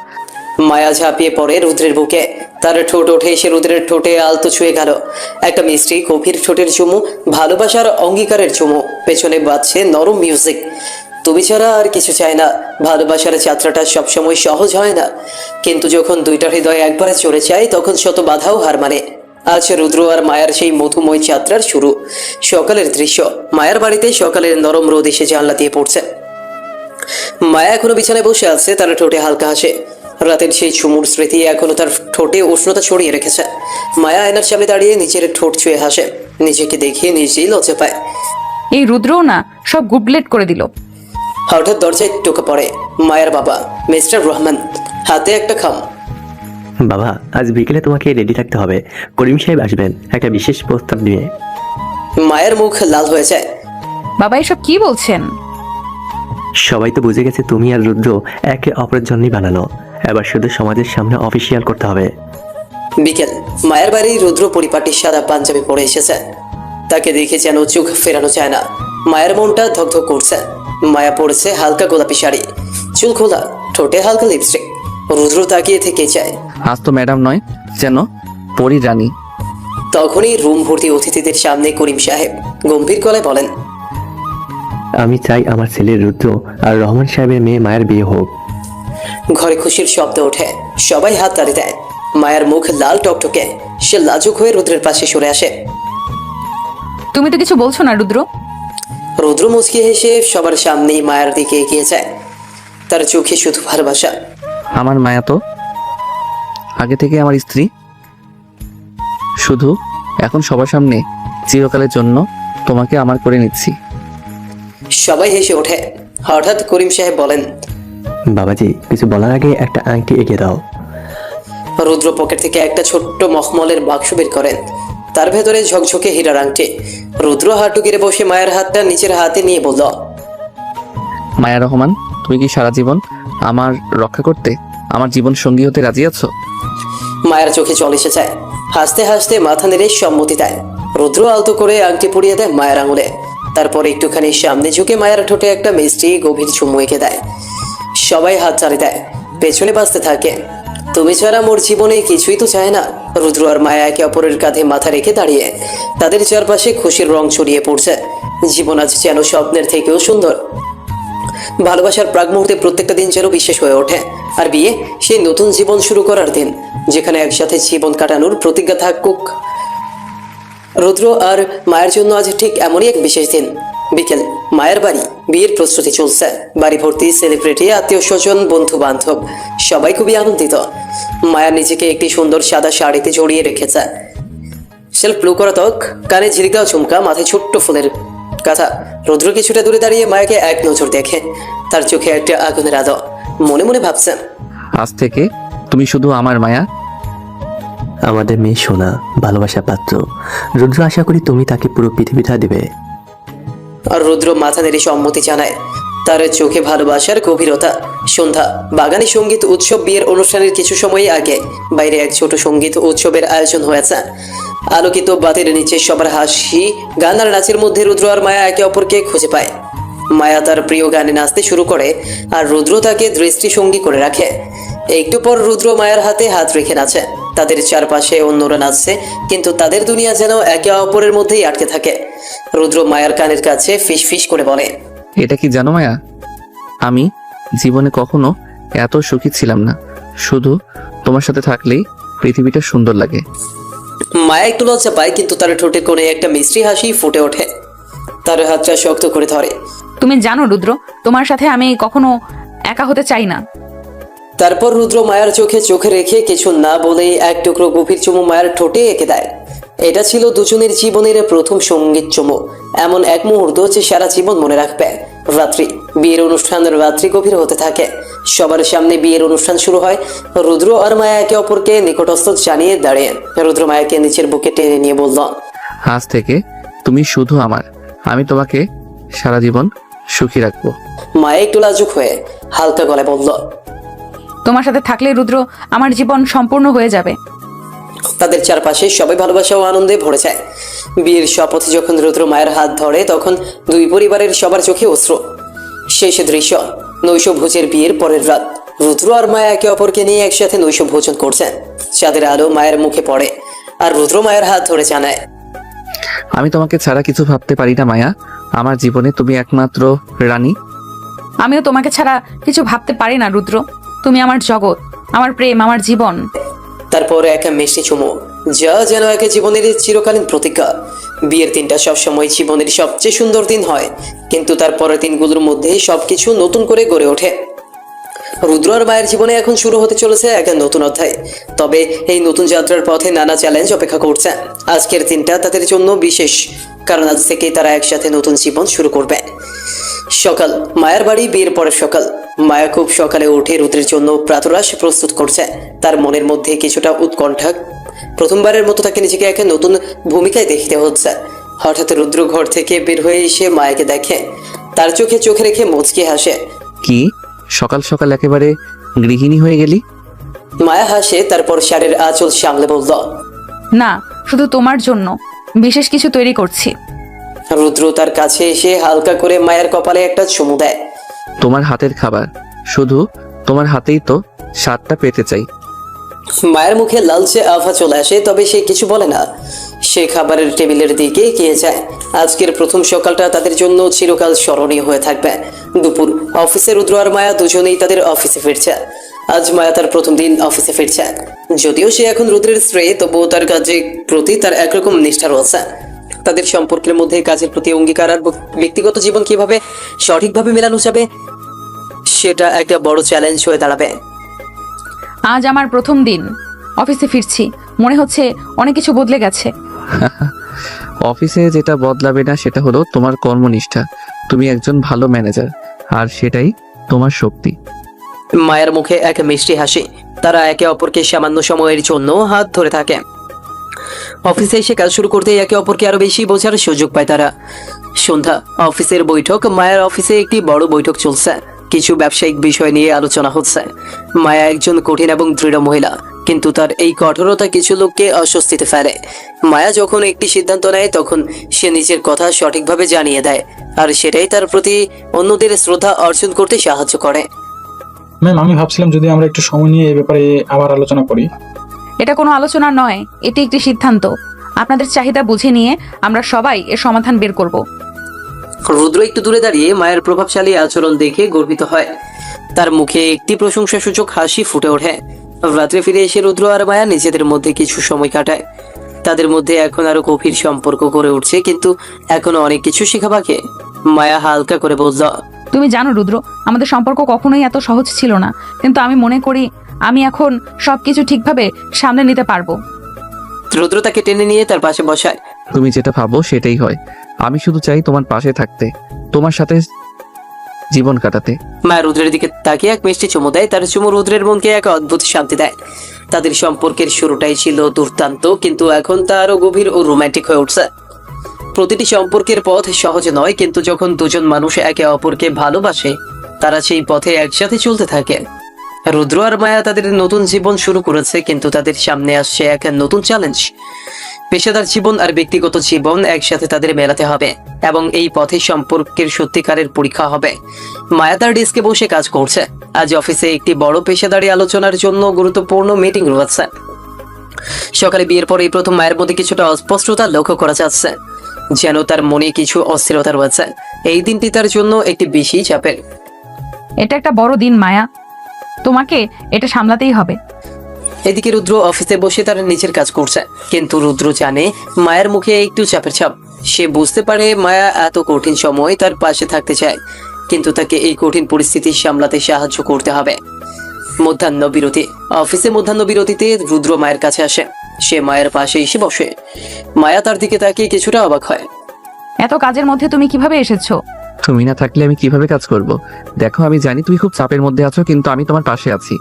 Speaker 1: মায়া ঝাঁপিয়ে পড়ে রুদ্রের বুকে। তার ঠোঁট ওঠে এসে রুদ্রের ঠোঁটে আলতো ছুঁয়ে গেল। একটা মিষ্টি গভীর ঠোঁটের চুমু, ভালোবাসার অঙ্গীকারের চুমু। পেছনে বাজছে নরম মিউজিক। তুমি ছাড়া আর কিছু চাই না। ভালোবাসার যাত্রাটা সবসময় সহজ হয় না, কিন্তু যখন দুইটা হৃদয় একবারে চড়ে যায় তখন শত বাধাও হার মানে। আজ রুদ্র আর মায়ার সেই মধুময় যাত্রার শুরু। সকালের দৃশ্য। মায়ার বাড়িতে সকালের নরম রোদ এসে জানলা দিয়ে পড়ছে। মায়া এখনো বিছানায় বসে আছে, তার ঠোঁটে হালকা হাসে। রাতের সেই চুমুর স্মৃতি এখনো তার ঠোঁটে উষ্ণতা ছড়িয়ে রেখেছে। মায়া আয়নার সামনে দাঁড়িয়ে নিজের ঠোঁট ছুঁয়ে হাসে। নিজেকে দেখে নিজেই লজ্জা পায়।
Speaker 3: এই রুদ্রও না সব গুবলেট করে দিল।
Speaker 1: হঠাৎ দরজায় টোকা পড়ে। মায়ের বাবা মিস্টার রহমান, হাতে একটা খাম।
Speaker 6: বাবা, আজ বিকেলে তোমাকে রেডি থাকতে হবে। করিম সাহেব আসবেন একটা বিশেষ প্রস্তাব নিয়ে।
Speaker 1: মায়ের মুখ লাল হয়ে যায়।
Speaker 3: বাবা এসব কি বলছেন?
Speaker 6: সবাই তো বুঝে গেছে তুমি আর রুদ্র একে অপরের জন্যই বানানো। এবার শুধু সমাজের সামনে অফিসিয়াল করতে হবে।
Speaker 1: বিকেল, মায়ের বাড়ি। রুদ্র পরিপাটি সাদা পাঞ্জাবি পরে এসেছে। তাকে দেখে যেন চোখ ফেরানো যায় না। মায়ের মনটা ধকধক করছে। মায়া পড়েছে হালকা গোলাপি শাড়ি, চুল খোলা, ঠোঁটে হালকা লিপস্টিক। রুদ্র তাকিয়ে থেকে যায়।
Speaker 4: আজ তো ম্যাডাম নয়, যেন পরী রানী।
Speaker 1: তখনই রুম ভর্তি অতিথিদের সামনে করিম সাহেব গম্ভীর গলায় বলেন,
Speaker 6: আমি চাই আমার ছেলে রুদ্র আর রহমান সাহেবের মেয়ে মায়ের বিয়ে হোক।
Speaker 1: ঘরে খুশির শব্দ ওঠে। সবাই হাত তালি দেয়। মায়ের মুখ লাল টকটকে। সে লাজুক হয়ে রুদ্রের পাশে সরে আসে।
Speaker 3: তুমি তো কিছু বলছো না রুদ্র?
Speaker 1: রুদ্র মুচকি হেসে সবার সামনেই মায়ের দিকে এগিয়ে যায়। তার চোখে শুধু ভালোবাসা।
Speaker 4: আমার মায়া তো আগে থেকে আমার স্ত্রী, শুধু এখন সবার সামনে চিরকালের জন্য তোমাকে আমার করে নিচ্ছি।
Speaker 1: সবাই হেসে ওঠে। হঠাৎ করিম সাহেব বলেন,
Speaker 6: বাবাজি, কিছু বলার আগে একটা আংটি এগিয়ে দাও।
Speaker 1: রুদ্র পকেট থেকে একটা ছোট্ট মখমলের বাক্স বের করেন। তার ভেতরে ঝকঝকে হীরার আংটি। রুদ্র হাঁটু গেড়ে বসে মায়ের হাতটা নিজের হাতে নিয়ে বলল,
Speaker 4: মায়া রহমান, তুমি কি সারা জীবন আমার রক্ষা করতে, আমার জীবন সঙ্গী হতে রাজি আছো?
Speaker 1: মায়ের চোখে জল এসে যায়। হাসতে হাসতে মাথা নেড়ে সম্মতি দেয়। রুদ্র আলতো করে আংটি পরিয়ে দেয় মায়ের আঙুলে। তারপর একটুখানি সামনে ঝুঁকে মায়ের ঠোঁটে একটা মিষ্টি গভীর চুমু এঁকে দেয়। সবাই হাত চালি দেয়। পেছনে বাঁচতে থাকে, তুমি ছাড়া মোর জীবনে কিছুই তো চায় না। রুদ্র আর মায়া একে অপরের কাঁধে মাথা রেখে দাঁড়িয়ে। তাদের চারপাশে খুশির রং ছড়িয়ে পড়ছে। জীবন আজ যেন স্বপ্নের থেকেও সুন্দর। ভালোবাসার প্রাক মুহূর্তে প্রত্যেকটা দিন যেন বিশেষ হয়ে ওঠে। আর বিয়ে সেই নতুন জীবন শুরু করার দিন, যেখানে একসাথে জীবন কাটানোর প্রতিজ্ঞা থাকুক। রুদ্র আর মায়ের জন্য আজ ঠিক এমনই এক বিশেষ দিন। বিকেল, মায়ের বাড়ি। বিয়ের প্রস্তুতি চলছে। বাড়ি ভর্তি সেলিব্রিটি, আত্মীয় স্বজন, বন্ধু বান্ধব, সবাই খুবই আনন্দিত। মায়া নিজেকে একটি সুন্দর সাদা শাড়িতে জড়িয়ে রেখেছে। সেলফ ব্লু করা ত্বক, কানে ঝিলিক দেওয়া ঝুমকা, মাথায় ছোট্ট ফুলের কাঁথা। রুদ্র কিছুটা দূরে দাঁড়িয়ে মায়াকে এক নজর দেখে। তার চোখে একটা আগুনের আলো। মনে মনে ভাবছে,
Speaker 4: আজ থেকে তুমি শুধু আমার মায়া।
Speaker 6: আমাদের মেয়ে সোনা, ভালোবাসা পাত্র। রুদ্র, আশা করি তুমি তাকে পুরো পৃথিবীটা দেবে।
Speaker 1: আর রুদ্র মাথা নেড়ে সম্মতি জানায়। তার চোখে ভালোবাসার গভীরতা। সন্ধ্যা, বাগানি সঙ্গীত উৎসব। বিয়ের অনুষ্ঠানের কিছু সময় আগে বাইরে এক ছোট সঙ্গীত উৎসবের আয়োজন হয়েছে। আলোকিত বাতির নিচে সবার হাসি, গান আর নাচের মধ্যে রুদ্র আর মায়া একে অপরকে খুঁজে পায়। মায়া তার প্রিয় গানে নাচতে শুরু করে, আর রুদ্র তাকে দৃষ্টিসঙ্গী করে রাখে। একটু পর রুদ্র মায়ের হাতে হাত রেখে নাচে। তাদের চারপাশে অন্যরা নাচছে, কিন্তু তাদের দুনিয়া যেন একে অপরের মধ্যেই আটকে থাকে। রুদ্র মায়ের কানের কাছে ফিস ফিস করে বলে,
Speaker 4: এটা কি জানো মায়া, আমি জীবনে কখনো এত সুখী ছিলাম না। শুধু তোমার সাথে থাকলেই পৃথিবীটা সুন্দর লাগে।
Speaker 1: মায়া একটু লজ্জা পায়, কিন্তু তার ঠোঁটে কোণে একটা মিষ্টি হাসি ফুটে ওঠে। তার হাতটা শক্ত করে ধরে।
Speaker 3: তুমি জানো রুদ্র, তোমার সাথে আমি কখনো একা হতে চাই না।
Speaker 1: তারপর রুদ্র মায়ের চোখে চোখে রেখে কিছু না বলেই এক টুকরো গভীর চুমু মায়ের ঠোঁটে এঁকে দেয়। এটা ছিল দুজনের জীবনের প্রথম সঙ্গীত চুমু। এমন এক মুহূর্ত যে সারা জীবন মনে রাখবে। রাত্রি, বিয়ের অনুষ্ঠান রাত্রি গভীর হতে থাকে। সবার সামনে বিয়ের অনুষ্ঠান শুরু হয়। রুদ্র আর মায়া একে অপরকে নিকটস্থ জানিয়ে দাঁড়িয়ে। রুদ্র মায়াকে নিচের বুকে টেনে নিয়ে বলল,
Speaker 4: আজ থেকে তুমি শুধু আমার, আমি তোমাকে সারা জীবন সুখী রাখবো।
Speaker 1: মায়া একটু লাজুক হয়ে হালকা গলায় বলল,
Speaker 3: তোমার সাথে থাকলে রুদ্র আমার জীবন সম্পূর্ণ হয়ে যাবে।
Speaker 1: তাদের চারপাশে সবাই ভালোবাসা ও আনন্দে ভরে যায়। বিয়ের শপথে যখন রুদ্র মায়ের হাত ধরে, তখন দুই পরিবারের সবার চোখে অশ্রু। শেষ দৃশ্য, নৈশভোজের বিয়ের পরের রাত। রুদ্র আর মায়া একে অপরকে নিয়ে একসাথে নৈশ ভোজন করছেন। চাঁদের আলো মায়ের মুখে পড়ে, আর রুদ্র মায়ের হাত ধরে জানায়,
Speaker 4: আমি তোমাকে ছাড়া কিছু ভাবতে পারি না মায়া। আমার জীবনে তুমি একমাত্র রানী।
Speaker 3: আমিও তোমাকে ছাড়া কিছু ভাবতে পারি না রুদ্র। তুমি আমার জগৎ, আমার প্রেম, আমার জীবন।
Speaker 1: তারপর একা মিষ্টি চুমু, যা যেন একে জীবনের চিরকালীন প্রতিজ্ঞা। বিয়ের দিনটা সবসময় জীবনের সবচেয়ে সুন্দর দিন হয়, কিন্তু তারপরের দিনগুলোর মধ্যে সবকিছু নতুন করে গড়ে ওঠে। রুদ্র আর মায়ের জীবনে এখন শুরু হতে চলেছে এক নতুন অধ্যায়। তবে এই নতুন যাত্রার পথে নানা চ্যালেঞ্জ অপেক্ষা করছে। আজকের দিনটা তাদের জন্য বিশেষ, কারণ আজ থেকেই তারা একসাথে নতুন জীবন শুরু করবে। সকাল, মায়ার বাড়ি, বিয়ের পরের সকাল। মায়া খুব সকালে উঠে রুদ্রের জন্য প্রাতরাশ প্রস্তুত করছে। তার মনের মধ্যে কিছুটা উৎকণ্ঠা। প্রথমবারের মতো তাকে নিজেকে এক নতুন ভূমিকায় দেখতে হচ্ছে। হঠাৎ রুদ্র ঘর থেকে বের হয়ে এসে মায়াকে দেখে। তার চোখে চোখে রেখে মুচকি হাসে।
Speaker 4: কি সকাল সকাল একেবারে গৃহিণী হয়ে গেলি?
Speaker 1: মায়া হাসে, তারপর শাড়ির আঁচল সামলে বলল,
Speaker 3: না, শুধু তোমার জন্য বিশেষ কিছু তৈরি করছি।
Speaker 1: রুদ্র তার কাছে এসে হালকা করে মায়ের কপালে একটা চুমু দেয়।
Speaker 4: তোমার হাতের খাবার, শুধু তোমার হাতেই তো স্বাদটা পেতে চাই।
Speaker 1: মায়ের মুখে লালচে আভা চলে আসে, তবে সে কিছু বলে না। সে খাবারের টেবিলের দিকে এগিয়ে যায়। আজকের প্রথম সকালটা তাদের জন্য চিরকাল স্মরণীয় হয়ে থাকবে। দুপুর, অফিসে রুদ্র আর মায়া দুজনেই তাদের অফিসে ফিরছে। আজ মায়া তার প্রথম দিন অফিসে ফিরছে। যদিও সে এখন রুদ্রের স্ত্রী, তবুও তার কাজের প্রতি তার একরকম নিষ্ঠা রয়েছে। তাদের সম্পর্কের মধ্যে কাজের প্রতি অঙ্গীকার আর ব্যক্তিগত জীবন কিভাবে সঠিকভাবে মেলানো যাবে, সেটা একটা বড় চ্যালেঞ্জ হয়ে দাঁড়াবে।
Speaker 3: আজ আমার প্রথম দিন অফিসে ফিরছি, মনে হচ্ছে অনেক কিছু বদলে গেছে।
Speaker 4: অফিসে যেটা বদলাবে না সেটা হলো তোমার কর্মনিষ্ঠা। তুমি একজন ভালো ম্যানেজার, আর সেটাই তোমার শক্তি।
Speaker 1: মায়ের মুখে এক মিষ্টি হাসি। তারা একে অপরকে সামান্য সময়ের জন্য হাত ধরে থাকে। অফিসে এসে কাজ শুরু করতে একে অপরকে আরো বেশি বোঝার সুযোগ পায় তারা। সন্ধ্যা, অফিসের বৈঠক। মায়ের অফিসে একটি বড় বৈঠক চলছে। কিছু ব্যবসায়িক বিষয় নিয়ে আলোচনা হচ্ছে। মায়া একজন কঠিন এবং দৃঢ় মহিলা, কিন্তু তার এই কঠোরতা কিছু লোককে অস্বস্তিতে ফেলে। মায়া যখন একটি সিদ্ধান্ত নেয়, তখন সে নিজের কথা সঠিকভাবে জানিয়ে দেয়, আর সেটাই তার প্রতি অন্যদের শ্রদ্ধা অর্জন করতে সাহায্য করে।
Speaker 7: ম্যাম, আমি ভাবছিলাম যদি আমরা একটু সময় নিয়ে এই ব্যাপারে আবার আলোচনা করি।
Speaker 3: এটা কোনো আলোচনা নয়, এটি একটি সিদ্ধান্ত। আপনাদের চাহিদা বুঝে নিয়ে আমরা সবাই এর সমাধান বের করব।
Speaker 1: রুদ্র একটু দূরে দাঁড়িয়ে মায়ের প্রভাবশালী আচরণ দেখে গর্বিত হয়। তার মুখে একটি প্রশংসাসূচক হাসি ফুটে ওঠে। রাত্রে ফিরে এসে রুদ্র আর মায়া নিজেদের মধ্যে কিছু সময় কাটায়। তাদের মধ্যে এখন আরো গভীর সম্পর্ক গড়ে উঠছে, কিন্তু এখনো অনেক কিছু শেখা বাকি। মায়া হালকা করে বলল,
Speaker 3: তুমি জানো রুদ্র, আমাদের সম্পর্ক কখনোই এত সহজ ছিল না, কিন্তু আমি মনে করি আমি এখন সবকিছু ঠিকভাবে সামলে নিতে পারবো।
Speaker 1: রুদ্র তাকে টেনে নিয়ে তার পাশে বসায়।
Speaker 4: তুমি যেটা ভাবো সেটাই হয়। আমি শুধু চাই তোমার পাশে থাকতে, তোমার সাথে জীবন কাটাতে।
Speaker 1: মায়া রুদ্রের দিকে তাকিয়ে এক মিষ্টি চুমু দেয়। তার চুমু রুদ্রের মনকে এক অদ্ভুত শান্তি দেয়। তাদের সম্পর্কের শুরুটাই ছিল দুর্দান্ত, কিন্তু এখন তা আরো গভীর ও রোমান্টিক হয়ে উঠছে। প্রতিটি সম্পর্কের পথ সহজ নয়, কিন্তু যখন দুজন মানুষ একে অপরকে ভালোবাসে, তারা সেই পথে একসাথে চলতে থাকে। রুদ্র আর মায়া তাদের নতুন জীবন শুরু করেছে, কিন্তু তাদের সামনে আসছে এক নতুন চ্যালেঞ্জ। পেশাদার জীবন আর ব্যক্তিগত জীবন একসাথে তাদের মেলাতে হবে, এবং এই পথে সম্পর্কের সত্যিকারের পরীক্ষা হবে। মায়া তার ডেস্কে বসে কাজ করছে। আজ অফিসে একটি বড় পেশাদারি আলোচনার জন্য গুরুত্বপূর্ণ মিটিং রয়েছে। সকালে বিয়ের পরে প্রথম মায়ের মধ্যে কিছুটা অস্পষ্টতা লক্ষ্য করা যাচ্ছে, যেন তার মনে কিছু অস্থিরতা রয়েছে। এই দিনটি তার জন্য একটি বেশি চাপের।
Speaker 3: এটা একটা বড় দিন মায়া, তোমাকে এটা সামলাতেই হবে।
Speaker 1: এদিকে রুদ্র অফিসে বসে তার নিজের কাজ করছে, কিন্তু রুদ্র জানে মায়ের মুখে একটু চাপের ছাপ। সে বুঝতে পারে মায়া এত কঠিন সময় তার পাশে থাকতে চায়, কিন্তু তাকে এই কঠিন পরিস্থিতি সামলাতে সাহায্য করতে হবে। মধ্যাহ্ন বিরতি। অফিসে মধ্যাহ্ন বিরতিতে রুদ্র মায়ের কাছে আসে। সে মায়ের পাশে এসে বসে। মায়া তার দিকে তাকিয়ে কিছুটা অবাক হয়।
Speaker 3: এত কাজের মধ্যে তুমি কিভাবে এসেছো?
Speaker 4: তুমি না থাকলে আমি কিভাবে কাজ করব? দেখো, আমি জানি তুমি খুব চাপের মধ্যে আছো, কিন্তু আমি তোমার পাশে আছি।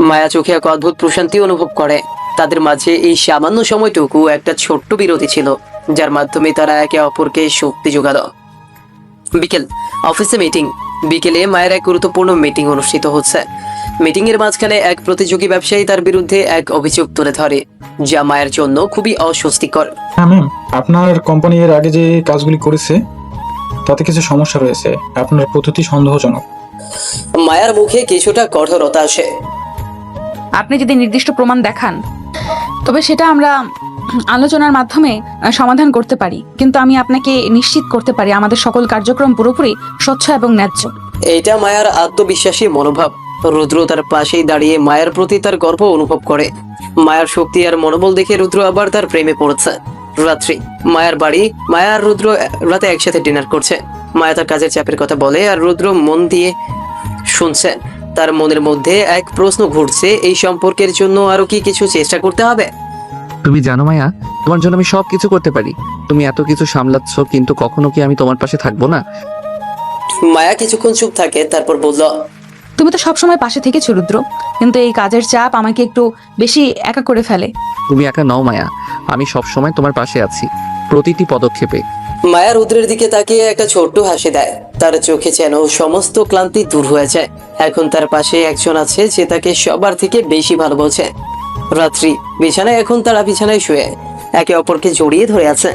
Speaker 1: মায়া চোখে এক অদ্ভুত প্রশান্তি অনুভব করে। তাদের মাঝে এই সামান্য সময়টুকু একটা ছোট্ট বিরতি ছিল, যার মাধ্যমে তারা একে অপরকে শক্তি যোগালো। বিকেল, অফিসে মিটিং। বিকেলে মায়ের এক গুরুত্বপূর্ণ মিটিং অনুষ্ঠিত হচ্ছে। মিটিং এর মাঝখানে এক প্রতিযোগী ব্যবসায়ী তার বিরুদ্ধে এক অভিযোগ তুলে ধরে, যা মায়ের জন্য খুবই অস্বস্তিকর।
Speaker 7: হ্যাঁ ম্যাম, আপনার কোম্পানি এর আগে যে কাজগুলি করেছে তাতে কিছু সমস্যা রয়েছে। আপনার পদ্ধতি সন্দেহজনক।
Speaker 1: মায়ের মুখে কিছুটা কঠোরতা আসে।
Speaker 3: আপনি যদি নির্দিষ্ট প্রমাণ দেখান, তবে সেটা আমরা আলোচনার মাধ্যমে সমাধান করতে পারি, কিন্তু আমি আপনাকে নিশ্চিত করতে পারি আমাদের সকল কার্যক্রম পুরোপুরি স্বচ্ছ এবং ন্যায্য।
Speaker 1: এটা মায়ের আত্মবিশ্বাসী মনোভাব। রুদ্র তার পাশেই দাঁড়িয়ে মায়ের প্রতি তার গর্ব অনুভব করে। মায়ের শক্তি আর মনোবল দেখে রুদ্র আবার তার প্রেমে পড়েছে। রাত্রি, মায়ের বাড়ি। মায়া আর রুদ্র রাতে একসাথে ডিনার করছে। মায়া তার কাজের চাপের কথা বলে, আর রুদ্র মন দিয়ে শুনছে। তার মনের মধ্যে এক প্রশ্ন ঘুরছে, এই সম্পর্কের জন্য আরো কি কিছু চেষ্টা করতে হবে?
Speaker 4: তুমি জানো মায়া, তোমার জন্য আমি সব কিছু করতে পারি। তুমি এত কিছু সামলাচ্ছ, কিন্তু কখনো কি আমি তোমার পাশে থাকবো না?
Speaker 1: মায়া কিছুক্ষণ চুপ থাকে, তারপর বলল,
Speaker 3: তুমি তো সবসময় পাশে থেকেছো রুদ্র, কিন্তু এই কাজের চাপ আমাকে একটু বেশি একা করে ফেলে।
Speaker 4: তুমি একা নও মায়া, আমি সবসময় তোমার পাশে আছি, প্রতিটি পদক্ষেপে।
Speaker 1: মায়া রুদ্রের দিকে তাকিয়ে একটা ছোট্ট হাসি দেয়। তার চোখে যেন সমস্ত ক্লান্তি দূর হয়ে যায়। এখন তার পাশে একজন আছে যে তাকে সবার থেকে বেশি ভালোবাসে। রাত্রি বিছানায়, এখন তারা বিছানায় শুয়ে একে অপরকে জড়িয়ে ধরে আছে।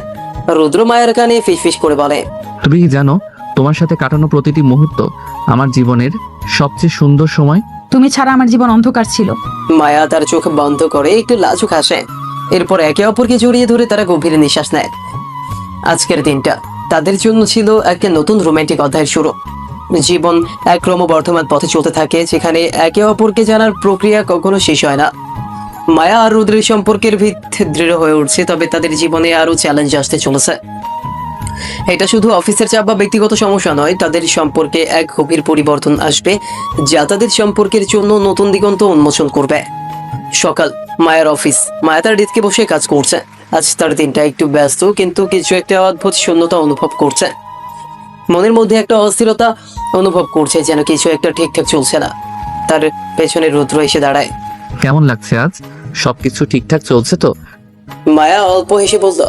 Speaker 1: রুদ্র মায়ের কানে ফিসফিস করে বলে,
Speaker 4: তুমি কি জানো, তোমার সাথে কাটানো প্রতিটি মুহূর্ত আমার জীবনের সবচেয়ে সুন্দর সময়।
Speaker 3: তুমি ছাড়া আমার জীবন অন্ধকার ছিল।
Speaker 1: মায়া তার চোখ বন্ধ করে একটু লাজুক হাসে। এরপর একে অপরকে জড়িয়ে ধরে তারা গভীর নিঃশ্বাস নেয়। আজকের দিনটা তাদের জন্য ছিল এক নতুন রোমান্টিক অধ্যায়ের শুরু। জীবন এক ক্রমবর্ধমান পথে চলতে থাকে, যেখানে একে অপরকে জানার প্রক্রিয়া কখনো শেষ হয় না। মায়া আর রুদ্রের সম্পর্কের ভিত্তি দৃঢ় হয়ে উঠছে, তবে তাদের জীবনে আরো চ্যালেঞ্জ আসতে চলেছে। এটা শুধু অফিসের চাপ বা ব্যক্তিগত সমস্যা নয়, তাদের সম্পর্কে এক গভীর পরিবর্তন আসবে যা তাদের সম্পর্কের জন্য নতুন দিগন্ত উন্মোচন করবে। সকাল, মায়ের অফিস। মায়া তার ডেস্কে বসে কাজ করছে। আজ তার দিনটা একটু ব্যস্ত, কিন্তু কিছু একটা অদ্ভুত শূন্যতা অনুভব করছে। মনের মধ্যে একটা অস্থিরতা অনুভব করছে, যেন কিছু একটা ঠিকঠাক চলছে না। তার পেছনে রুদ্র এসে দাঁড়ায়।
Speaker 4: কেমন লাগছে আজ? সবকিছু ঠিকঠাক চলছে তো?
Speaker 1: মায়া অল্প হেসে বলল,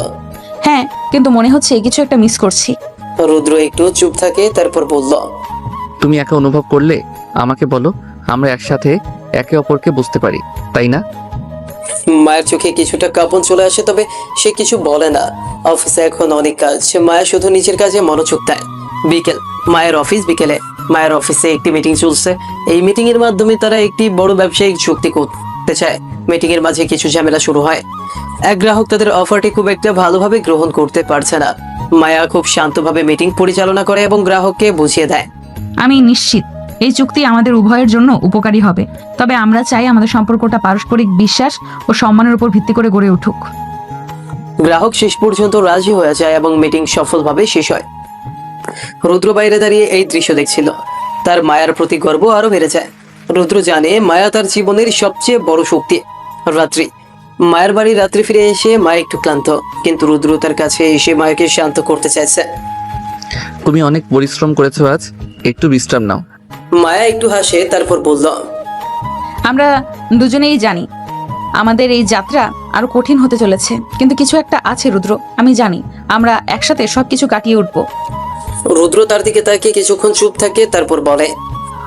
Speaker 3: হ্যাঁ, কিন্তু মনে হচ্ছে কিছু একটা মিস করছি।
Speaker 1: রুদ্র একটু চুপ থাকে, তারপর বলল,
Speaker 4: তুমি একা অনুভব করলে আমাকে বলো, আমরা একসাথে একে অপরকে বুঝতে পারি, তাই না?
Speaker 1: মায়ের চোখে কিছুটা কাঁপন চলে আসে, তবে সে কিছু বলে না। অফিসে এখন অনেক কাজ, মায়া শুধু নিজের কাজে মনোযোগ দেয়। বিকেল, মায়ের অফিস। বিকেলে মায়ের অফিসে একটি মিটিং চলছে। এই মিটিং এর মাধ্যমে তারা একটি বড় ব্যবসায়িক চুক্তি করতে চায়। মিটিং এর মাঝে কিছু ঝামেলা শুরু হয়। এক গ্রাহক তাদের অফারটি খুব একটা ভালোভাবে গ্রহণ করতে পারছে না। মায়া খুব শান্তভাবে মিটিং পরিচালনা করে এবং গ্রাহককে বুঝিয়ে দেয়,
Speaker 3: আমি নিশ্চিত এই চুক্তি আমাদের উভয়ের জন্য উপকারী হবে, তবে আমরা চাই আমাদের সম্পর্কটা পারস্পরিক বিশ্বাস ও সম্মানের উপর ভিত্তি করে গড়ে উঠুক।
Speaker 1: গ্রাহক শেষ পর্যন্ত রাজি হয়ে যায় এবং মিটিং সফলভাবে শেষ হয়। রুদ্র বাইরে দাঁড়িয়ে এই দৃশ্য দেখছিল। তার মায়ার প্রতি গর্ব আরো বেড়ে যায়। রুদ্র জানে মায়া তার জীবনের সবচেয়ে বড় শক্তি। রাত্রি, মায়ের বাড়ি রাত্রি ফিরে এসে মা একটু ক্লান্ত, কিন্তু রুদ্র তার কাছে এসে মায়াকে শান্ত করতে চাইছে।
Speaker 4: তুমি অনেক পরিশ্রম করেছো আজ, একটু বিশ্রাম নাও।
Speaker 1: মায়া একটু হাসে, তারপর বলল,
Speaker 3: আমরা দুজনেই জানি আমাদের এই যাত্রা আরো কঠিন হতে চলেছে, কিন্তু কিছু একটা আছে রুদ্র, আমি জানি আমরা একসাথে সবকিছু কাটিয়ে উঠবো।
Speaker 1: রুদ্র তার দিকে তাকিয়ে কিছুক্ষণ চুপ থাকে, তারপর বলে,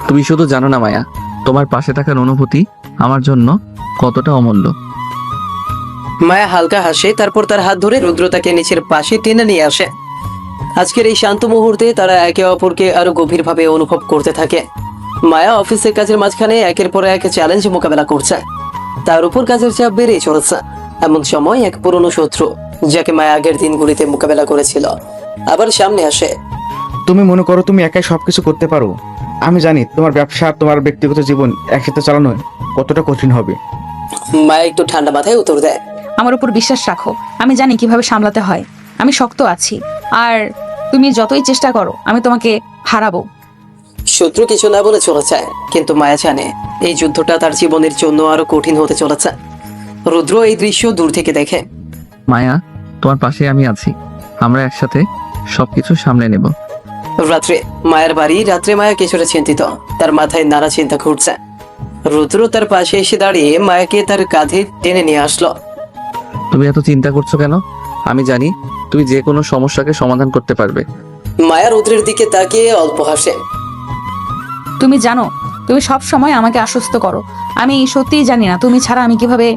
Speaker 4: তুমি শুধু জানো না মায়া, তোমার পাশে থাকার অনুভূতি আমার জন্য কতটা অমূল্য।
Speaker 1: মায়া হালকা হাসে, তারপর তার হাত ধরে রুদ্র তাকে নিচের পাশে টেনে নিয়ে আসে। আজকের এই শান্ত মুহূর্তে তারা একে অপরকে আরো গভীরভাবে অনুভব করতে থাকে। মায়া অফিসের কাজের মাঝখানে একের পর এক চ্যালেঞ্জ মোকাবেলা করছে। তার উপর কাজের চাপ বেড়েই চলেছে। এমন সময় এক পুরনো শত্রু, যাকে মায়া আগের দিনগুলিতে মোকাবেলা করেছিল, আবার সামনে আসে।
Speaker 5: তুমি মনে করো তুমি একাই সবকিছু করতে পারো? আমি জানি তোমার ব্যবসা আর তোমার ব্যক্তিগত জীবন একসাথে চালানো কতটা কঠিন হবে।
Speaker 1: মায়া একটু ঠান্ডা মাথায় উত্তর দেয়,
Speaker 3: আমার উপর বিশ্বাস রাখো, আমি জানি কিভাবে সামলাতে হয়। আমি শক্ত আছি, আর তুমি যতই চেষ্টা করো আমি তোমাকে হারাবো।
Speaker 1: শত্রু কিছু না বলে চলে যায়, কিন্তু মায়া জানে এই যুদ্ধটা তার জীবনের জন্য আরো কঠিন হতে চলেছে। রুদ্র এই দৃশ্য দূর থেকে দেখে।
Speaker 4: মায়া, তোমার পাশে আমি আছি, আমরা একসাথে সবকিছু সামলে নেব।
Speaker 1: রাত্রে মায়ের বাড়ি। রাত্রে মায়া কিছুটা চিন্তিত, তার মাথায় নানা চিন্তা ঘুরছে। রুদ্র তার পাশে এসে দাঁড়িয়ে মায়াকে তার কাঁধে টেনে নিয়ে আসলো।
Speaker 4: তুমি এত চিন্তা করছো কেন? আমি জানি তুমি যে কোনো সমস্যাকে সমাধান করতে পারবে।
Speaker 1: মায়া রুদ্রের দিকে তাকিয়ে অল্প হাসে।
Speaker 3: তুমি জানো, তুমি সব সময় আমাকে আশ্বস্ত করো। আমি সত্যিই জানি না তুমি ছাড়া আমি কিভাবে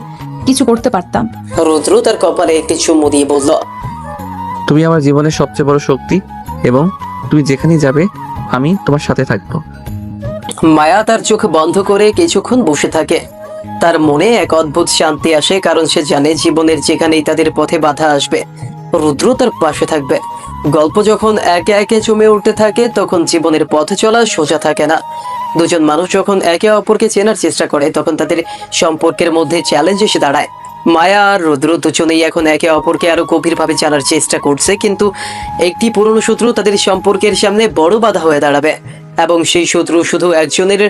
Speaker 3: কিছু করতে পারতাম।
Speaker 1: রুদ্র তার কপালে একটি চুমু দিয়ে বলল,
Speaker 4: তুমি আমার জীবনের সবচেয়ে বড় শক্তি, এবং তুমি যেখানেই যাবে আমি তোমার সাথে থাকবো।
Speaker 1: মায়া তার চোখ বন্ধ করে কিছুক্ষণ বসে থাকে। তার মনে এক অদ্ভুত শান্তি আসে, কারণ সে জানে জীবনের যেখানেই তাদের পথে বাধা আসবে রুদ্র তার পাশে থাকবে। গল্প যখন একে একে জমে উঠতে থাকে, তখন জীবনের পথ চলা সোজা থাকে না। দুজন মানুষ যখন একে অপরকে চেনার চেষ্টা করে, তখন তাদের সম্পর্কের মধ্যে চ্যালেঞ্জ এসে দাঁড়ায়। মায়া আর রুদ্র দুজনেই এখন একে অপরকে আরো গভীরভাবে জানার চেষ্টা করছে, কিন্তু একটি পুরনো শত্রু তাদের সম্পর্কের সামনে বড় বাধা হয়ে দাঁড়াবে। এবং সেই শত্রু শুধু একজনের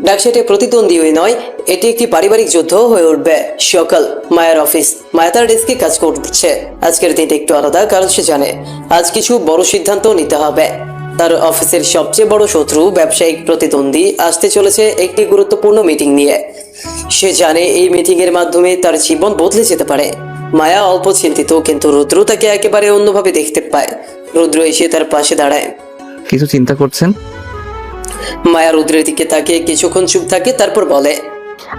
Speaker 1: ডাকসাটে প্রতিদ্বন্দ্বী নয়, এটি একটি পারিবারিক যুদ্ধ হয়ে উঠবে। সকাল, মায়ের অফিস। মায়া তার ডেস্কে কাজ করছে। আজকের দিনটা একটু আলাদা, কারণ সে জানে আজ কিছু বড় সিদ্ধান্ত নিতে হবে। তার অফিসের সবচেয়ে বড় শত্রু ব্যবসায়িক প্রতিদ্বন্দ্বী আসতে চলেছে একটি গুরুত্বপূর্ণ মিটিং নিয়ে। সে জানে এই মিটিং এর মাধ্যমে তার জীবন বদলে যেতে পারে। মায়া অল্প চিন্তিত, কিন্তু রুদ্র তাকে একেবারে অন্যভাবে দেখতে পায়। রুদ্র এসে তার পাশে দাঁড়ায়।
Speaker 4: কিছু চিন্তা করছেন?
Speaker 1: মায়া রুদ্রের দিকে তাকিয়ে কিছুক্ষণ চুপ থাকে, তারপর বলে,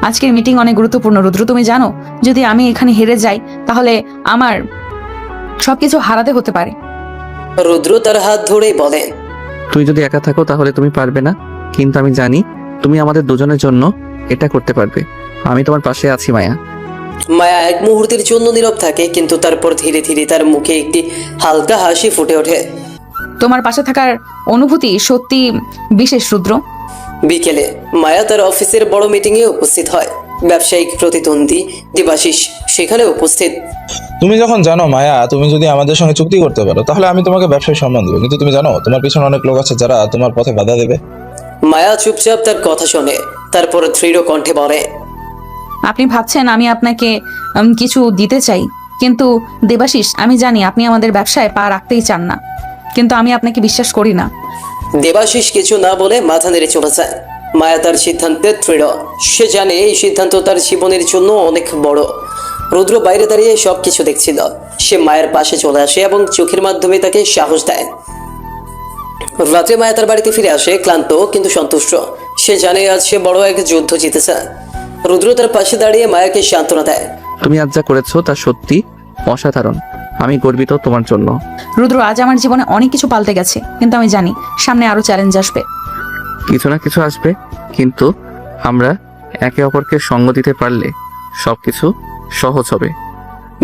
Speaker 3: আজকের মিটিং অনেক গুরুত্বপূর্ণ রুদ্র, তুমি জানো যদি আমি এখানে হেরে যাই তাহলে আমার সবকিছু হারাতে হতে পারে।
Speaker 1: রুদ্র তার হাত ধরেই বলে,
Speaker 4: তুই যদি একা থাকো তাহলে তুমি পারবে না, কিন্তু আমি জানি তুমি আমাদের দুজনের জন্য এটা করতে পারবে। আমি তোমার পাশে আছি মায়া।
Speaker 1: মায়া এক মুহূর্তের জন্য নীরব থাকে, কিন্তু তারপর ধীরে ধীরে তার মুখে একটি হালকা হাসি ফুটে ওঠে।
Speaker 3: তোমার পাশে থাকার অনুভূতি সত্যি বিশেষ রুদ্র।
Speaker 1: বিকেলে মায়া তার অফিসের বড় মিটিং এ উপস্থিত হয়। ব্যবসায়িক প্রতিদ্বন্দ্বী দেবাশিস সেখানে উপস্থিত।
Speaker 8: তুমি যখন জানো মায়া, তুমি যদি আমাদের সঙ্গে চুক্তি করতে পারো তাহলে আমি তোমাকে ব্যবসায় সম্মান দেবো, কিন্তু তুমি জানো তোমার পিছনে অনেক লোক আছে যারা তোমার পথে বাধা দেবে।
Speaker 1: মায়া চুপচাপ তার কথা শোনে, তারপর দৃঢ় কণ্ঠে বলে,
Speaker 3: আপনি ভাবছেন আমি আপনাকে কিছু দিতে চাই, কিন্তু দেবাশিস আমি জানি আপনি আমাদের ব্যবসায় পা রাখতেই চান না, কিন্তু আমি আপনাকে বিশ্বাস করি না।
Speaker 1: দেবাশিস কিছু না বলে মাথা নেড়ে চলে যায়। মায়া তার সিদ্ধান্তে দৃঢ়। সে জানে এই সিদ্ধান্ত তার জীবনের জন্য অনেক বড়। রুদ্র বাইরে দাঁড়িয়ে সবকিছু দেখছিল। সে মায়ের পাশে চলে আসে এবং চোখের মাধ্যমে তাকে সাহস দেয়। রাত্রে মায়া তার বাড়িতে ফিরে আসে, ক্লান্ত কিন্তু সন্তুষ্ট। সে জানে আজ সে বড় এক যুদ্ধ জিতেছে। রুদ্র তার পাশে দাঁড়িয়ে মায়াকে সান্ত্বনা দেয়।
Speaker 4: তুমি আজ যা করেছো তা সত্যি অসাধারণ। আমি গর্বিত তোমার জন্য।
Speaker 3: রুদ্র, আজ আমার জীবনে অনেক কিছু পাল্টে গেছে, কিন্তু আমি জানি সামনে আরো চ্যালেঞ্জ আসবে।
Speaker 4: কিছু না কিছু আসবে, কিন্তু আমরা একে অপরকে সঙ্গ দিতে পারলে সবকিছু সহজ হবে।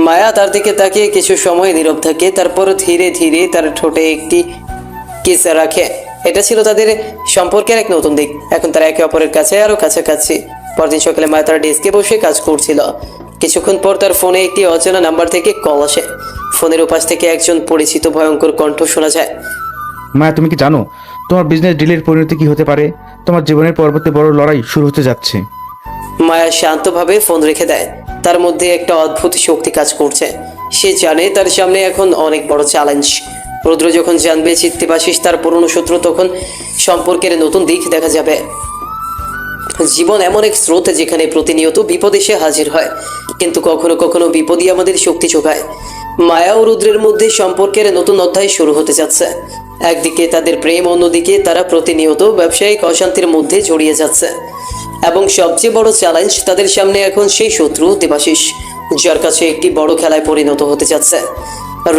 Speaker 1: মায়া তার দিকে তাকিয়ে কিছু সময় নীরব থাকে, তারপর ধীরে ধীরে তার ঠোঁটে একটি কিস রাখে। এটা ছিল তাদের সম্পর্কের এক নতুন দিক। এখন তারা একে অপরের কাছে আরো কাছাকাছি। পরদিন সকালে মায়া তার ডেস্কে বসে কাজ করছিল। কিছুক্ষণ পর তার ফোনে একটি অচেনা নাম্বার থেকে কল আসে। ফোনের উপাস থেকে একজন পরিচিত ভয়ঙ্কর কণ্ঠ শোনা যায়।
Speaker 5: মায়া, তুমি কি জানো তোমার বিজনেস ডিলের পরিণতি কি হতে পারে? তোমার জীবনের পরবর্তী বড় লড়াই শুরু হতে যাচ্ছে।
Speaker 1: মায়া শান্তভাবে ফোন রেখে দেয়। তার মধ্যে একটা অদ্ভুত শক্তি কাজ করছে। সে জানে তার সামনে এখন অনেক বড় চ্যালেঞ্জ। রুদ্র যখন জানবে চিত্তিবাসিস তার পুরনো শত্রু, তখন সম্পর্কের নতুন দিক দেখা যাবে। জীবন এমন এক স্রোত যেখানে প্রতিনিয়ত বিপদ এসে হাজির হয়, কিন্তু কখনো কখনো বিপদই আমাদের শক্তি যোগায়। মায়া ও রুদ্রের মধ্যে সম্পর্কের নতুন অধ্যায় শুরু হতে যাচ্ছে। একদিকে তাদের প্রেম, অন্যদিকে তারা প্রতিনিয়ত ব্যবসায়িক অশান্তির মধ্যে জড়িয়ে যাচ্ছে। এবং সবচেয়ে বড় চ্যালেঞ্জ তাদের সামনে এখন সেই শত্রু দেবাশিস, যার কাছে একটি বড় খেলায় পরিণত হতে যাচ্ছে।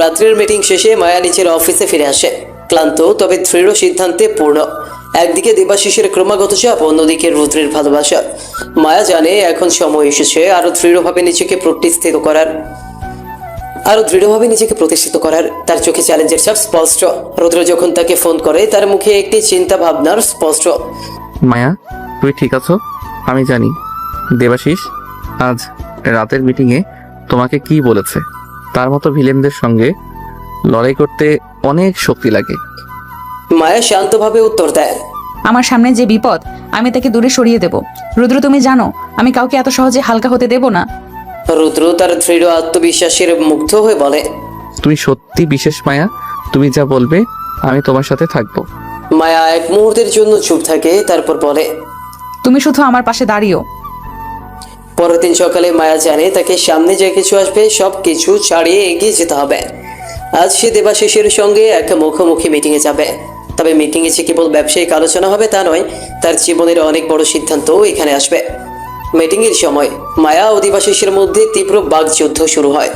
Speaker 1: রাত্রের মিটিং শেষে মায়া নিজের অফিসে ফিরে আসে, ক্লান্ত তবে দৃঢ় সিদ্ধান্তে পূর্ণ। একদিকে দেবাশিসের ক্রমাগত চাপ, অন্যদিকে রুদ্রের ভালোবাসা। মায়া জানে এখন সময় এসেছে আরো দৃঢ়ভাবে নিজেকে প্রতিষ্ঠিত করার। তার চোখে চ্যালেঞ্জের ছাপ স্পষ্ট। রুদ্র যখন তাকে ফোন করে তার মুখে একটি চিন্তা ভাবনার স্পষ্ট।
Speaker 4: মায়া, তুই ঠিক আছো? আমি জানি দেবাশিস আজ রাতের মিটিংয়ে তোমাকে কি বলেছে। তার মতো ভিলেনদের সঙ্গে লড়াই করতে অনেক শক্তি লাগে।
Speaker 1: মায়া শান্তভাবে উত্তর দেয়,
Speaker 3: আমার সামনে যে বিপদ আমি তাকে দূরে সরিয়ে দেব। রুদ্র, তুমি জানো আমি কাউকে এত সহজে হালকা হতে দেব না।
Speaker 1: রুদ্র তার দৃঢ় আত্মবিশ্বাসের মুগ্ধ হয়ে বলে,
Speaker 4: তুমি সত্যি বিশেষ মায়া। তুমি যা বলবে আমি তোমার সাথে থাকবো।
Speaker 1: মায়া এক মুহূর্তের জন্য চুপ থাকে, তারপর বলে,
Speaker 3: তুমি শুধু আমার পাশে দাঁড়িও।
Speaker 1: পরের দিন সকালে মায়া জানে তাকে সামনে যে কিছু আসবে সব কিছু ছাড়িয়ে এগিয়ে যেতে হবে। আজ সে দেবাশিসের সঙ্গে এক মুখোমুখি মিটিংয়ে যাবে। তবে মিটিংয়ে যে কেবল ব্যবসায়িক আলোচনা হবে তা নয়, তার জীবনের অনেক বড় সিদ্ধান্তও এখানে আসবে। মিটিংয়ের সময় মায়া ও দেবাশিসের মধ্যে তীব্র বাকযুদ্ধ শুরু হয়।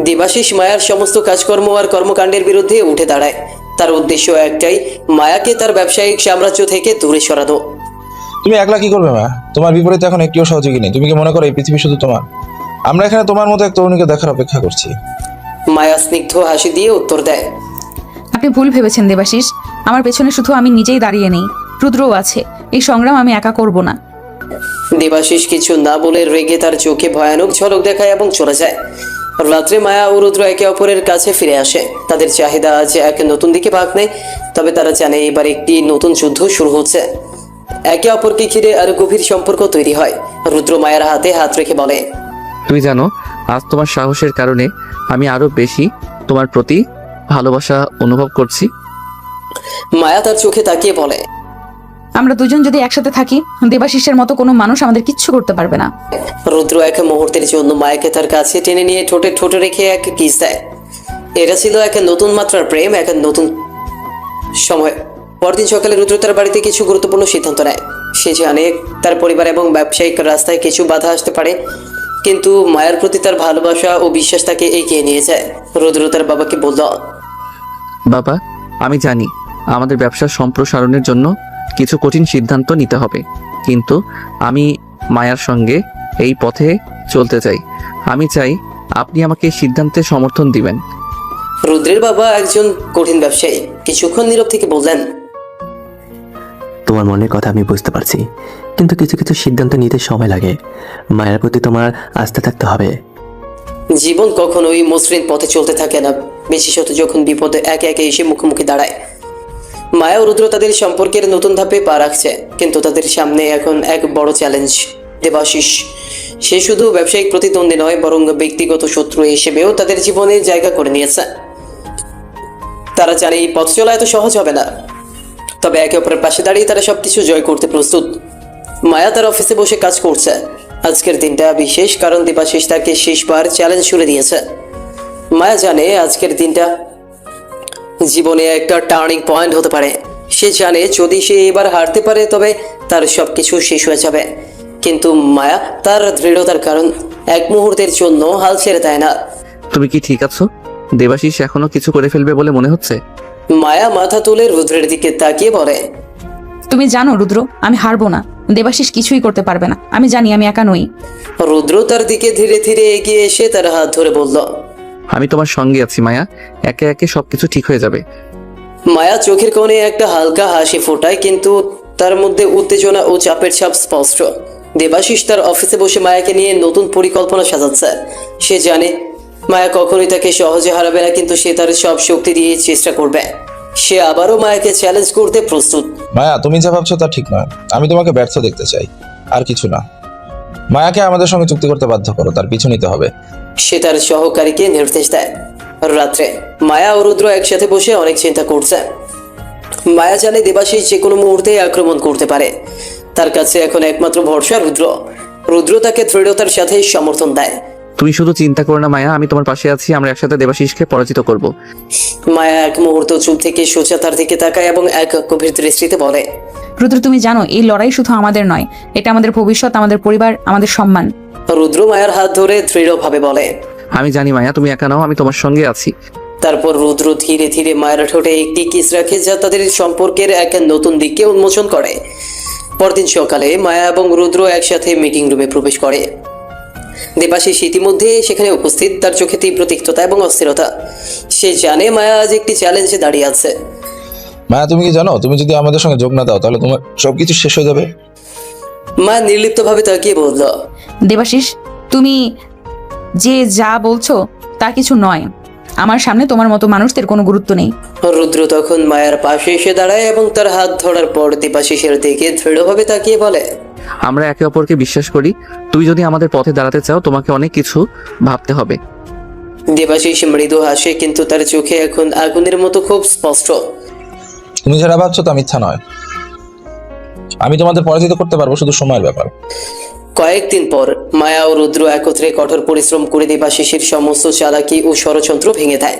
Speaker 1: দেবাশিস মায়ার সমস্ত কাজকর্ম আর কর্মকাণ্ডের বিরুদ্ধে উঠে দাঁড়ায়। তার উদ্দেশ্য একটাই, মায়াকে তার ব্যবসায়িক সাম্রাজ্য থেকে দূরে সরানো।
Speaker 8: তুমি একলা কি করবে মা? তোমার বিপরীতে এখন একটিও সহযোগী নেই। তুমি কি মনে করো এই পৃথিবী শুধু তোমার? আমরা এখানে তোমার মতো এক তরুণীকে দেখার অপেক্ষা করছি।
Speaker 1: মায়া স্নিগ্ধ হাসি দিয়ে উত্তর দেয়,
Speaker 3: আপনি ভুল ভেবেছেন দেবাশিস। আমার পেছনে শুধু আমি নিজেই দাঁড়িয়ে নেই, রুদ্রও আছে। এই সংগ্রাম আমি একা করব না।
Speaker 1: দেবাশিস কিছু না বলে রেগে তার চোখে ভয়ানক ঝলক দেখায় এবং চলে যায়। রাত্রে মায়া ও রুদ্র একে অপরের কাছে ফিরে আসে। তাদের চাহিদা আজ এক নতুন দিকে ভাগ নেয়, তবে তারা জানে এবার একটি নতুন যুদ্ধ শুরু হচ্ছে। একে অপরকে ঘিরে আরো গভীর সম্পর্ক তৈরি হয়। রুদ্র মায়ের হাতে হাত রেখে বলে,
Speaker 4: তুই জানো আজ তোমার সাহসের কারণে আমি আরো বেশি তোমার প্রতি ভালোবাসা অনুভব করছি।
Speaker 1: মায়া তার চোখে তাকিয়ে বলে,
Speaker 3: আমরা দুজন যদি একসাথে থাকি, দেবাশিসের মতো কোনো মানুষ আমাদের কিচ্ছু করতে পারবে না।
Speaker 1: রুদ্র এক মুহূর্তের জন্য মায়াকে তার কাছে টেনে নিয়ে ঠোঁটে ঠোঁটে রেখে এক কিস দেয়। এটা ছিল এক নতুন মাত্রার প্রেম, এক নতুন সময়। পরদিন সকালে রুদ্র তার বাড়িতে কিছু গুরুত্বপূর্ণ সিদ্ধান্ত নেয়। সে জানে তার পরিবার এবং ব্যবসায়িক রাস্তায় কিছু বাধা আসতে পারে, কিন্তু মায়ের প্রতি তার ভালোবাসা ও বিশ্বাস তাকে এগিয়ে নিয়ে যায়। রুদ্র তার বাবাকে বলল,
Speaker 4: বাবা, আমি জানি আমাদের ব্যবসার সম্প্রসারণের জন্য কিছু কঠিন সিদ্ধান্ত নিতে হবে, কিন্তু আমি মায়ার সঙ্গে এই পথে চলতে চাই। আমি চাই আপনি আমাকে এই সিদ্ধান্তে সমর্থন দিবেন।
Speaker 1: রুদ্রের বাবা একজন কঠিন ব্যবসায়ী। কিছুক্ষণ নীরব থেকে বললেন,
Speaker 6: তোমার মনের কথা আমি বুঝতে পারছি, কিন্তু কিছু কিছু সিদ্ধান্ত নিতে সময় লাগে। মায়ের প্রতি তোমার আস্থা থাকতে হবে।
Speaker 1: জীবন কখনোই মসৃণ পথে চলতে থাকে না, বিশেষত যখন বিপদে একে একে এসে মুখোমুখি দাঁড়ায়। মায়া ও রুদ্র তাদের সম্পর্কের নতুন ধাপে পা রাখছে, কিন্তু তাদের সামনে এখন এক বড় চ্যালেঞ্জ। দেবাশিস, সে শুধু ব্যবসায়িক প্রতিদ্বন্দ্বী নয়, বরং ব্যক্তিগত শত্রু হিসেবেও তাদের জীবনে জায়গা করে নিয়েছে। তারা জানে এই পথ চলা এত সহজ হবে না, তবে একে অপরের পাশে দাঁড়িয়ে তারা সবকিছু জয় করতে প্রস্তুত। মায়া তার অফিসে বসে কাজ করছে। আজকের দিনটা বিশেষ, কারণ দেবাশিস তাকে শেষবার চ্যালেঞ্জ ছুড়ে দিয়েছে। মায়া জানে আজকের দিনটা জীবনে একটা টার্নিং পয়েন্ট হতে পারে। সে জানে যদি সে এবার হারতে পারে তবে তার সবকিছু শেষ হয়ে যাবে, কিন্তু মায়া তার দৃঢ়তার কারণ এক মুহূর্তের জন্য হাল ছেড়ে দেয় না।
Speaker 4: তুমি কি ঠিক আছো? দেবাশিস এখনো কিছু করে ফেলবে বলে মনে হচ্ছে?
Speaker 1: মায়া মাথা তুলে রুদ্রের দিকে তাকিয়ে বলে,
Speaker 3: তুমি জানো রুদ্র, আমি হারবো না। দেবাশিস কিছুই করতে পারবে না। আমি জানি আমি একা নই।
Speaker 1: রুদ্র তার দিকে ধীরে ধীরে এগিয়ে এসে তার হাত ধরে বলল,
Speaker 4: আমি তোমার সঙ্গে আছি মায়া, একে একে সবকিছু ঠিক হয়ে যাবে।
Speaker 1: মায়া চোখের কোণে একটা হালকা হাসি ফোটায়, কিন্তু তার মধ্যে উত্তেজনা ও চাপের ছাপ স্পষ্ট। দেবাশিস তার অফিসে বসে মায়াকে নিয়ে নতুন পরিকল্পনা সাজাচ্ছে। সে জানে মায়া কখনোই তাকে সহজে হারাবে না, কিন্তু সে তার সব শক্তি দিয়ে চেষ্টা করবে। সে আবারও মায়াকে চ্যালেঞ্জ করতে প্রস্তুত।
Speaker 8: মায়া, তুমি যা ভাবছো তা ঠিক নয়। আমি তোমাকে ব্যর্থ দেখতে চাই, আর কিছু না। মায়াকে আমাদের সঙ্গে চুক্তি করতে বাধ্য করো, তার পিছু নিতে হবে।
Speaker 1: সে তার সহকারীকে নির্দেশ দেয়। রাত্রে মায়া ও রুদ্র একসাথে বসে অনেক চিন্তা করছে। মায়া জানে দেবাশিস যে কোনো মুহূর্তে আক্রমণ করতে পারে। তার কাছে এখন একমাত্র ভরসা রুদ্র। রুদ্র তাকে দৃঢ়তার সাথে সমর্থন দেয়।
Speaker 4: তুমি শুধু চিন্তা করো না মায়া, আমি তোমার পাশে আছি। আমরা একসাথে দেবাশিসকে পরাজিত করব।
Speaker 1: মায়া এক মুহূর্ত চুপ থেকে সোজা তার দিকে তাকায় এবং এক গভীর দৃষ্টিতে বলে,
Speaker 3: রুদ্র, তুমি জানো এই লড়াই শুধু আমাদের নয়, এটা আমাদের ভবিষ্যৎ, আমাদের পরিবার, আমাদের সম্মান।
Speaker 1: রুদ্র মায়ার হাত ধরে দৃঢ়ভাবে বলে,
Speaker 4: আমি জানি মায়া, তুমি একা নাও, আমি তোমার সঙ্গে আছি।
Speaker 1: তারপর রুদ্র ধীরে ধীরে মায়ের ঠোঁটে একটি কিস রাখে, যা তাদের সম্পর্কের এক নতুন দিককে উন্মোচন করে। পরদিন সকালে মায়া এবং রুদ্র একসাথে মিটিং রুমে প্রবেশ করে। দেবাশিস ইতিমধ্যে সেখানে উপস্থিত, তার চোখে তীব্র তিক্ততা এবং অস্থিরতা। সে জানে মায়া আজ একটি চ্যালেঞ্জে দাঁড়িয়ে আছে।
Speaker 8: মায়া, তুমি কি জানো তুমি যদি আমাদের সঙ্গে যোগ না দাও তাহলে তোমার সবকিছু শেষ হয়ে যাবে।
Speaker 1: মায়া নির্লিপ্তভাবে তাকিয়ে বলল,
Speaker 3: দেবাশিস, তুমি যে যা বলছো তা কিছু নয়। আমার সামনে তোমার মতো মানুষদের কোনো গুরুত্ব নেই।
Speaker 1: রুদ্র তখন মায়ার পাশে এসে দাঁড়ায় এবং তার হাত ধরার পর দেবাশিসের দিকে দৃঢ়ভাবে তাকিয়ে বলে,
Speaker 4: আমরা একে অপরকে বিশ্বাস করি। তুমি যদি আমাদের পথে দাঁড়াতে চাও, তোমাকে অনেক কিছু ভাবতে হবে।
Speaker 1: দেবাশিস মৃদু হাসে, কিন্তু তার চোখে এখন আগুনের মতো খুব স্পষ্ট।
Speaker 8: তুমি যারা ভাবছো তা মিথ্যা নয়। আমি তোমাদের পরাজিত করতে পারবো, শুধু সময়ের ব্যাপার।
Speaker 1: কয়েকদিন পর মায়া ও রুদ্র একত্রে কঠোর পরিশ্রম করে দেবাশিসের সমস্ত চালাকি ও ষড়যন্ত্র ভেঙে দেয়।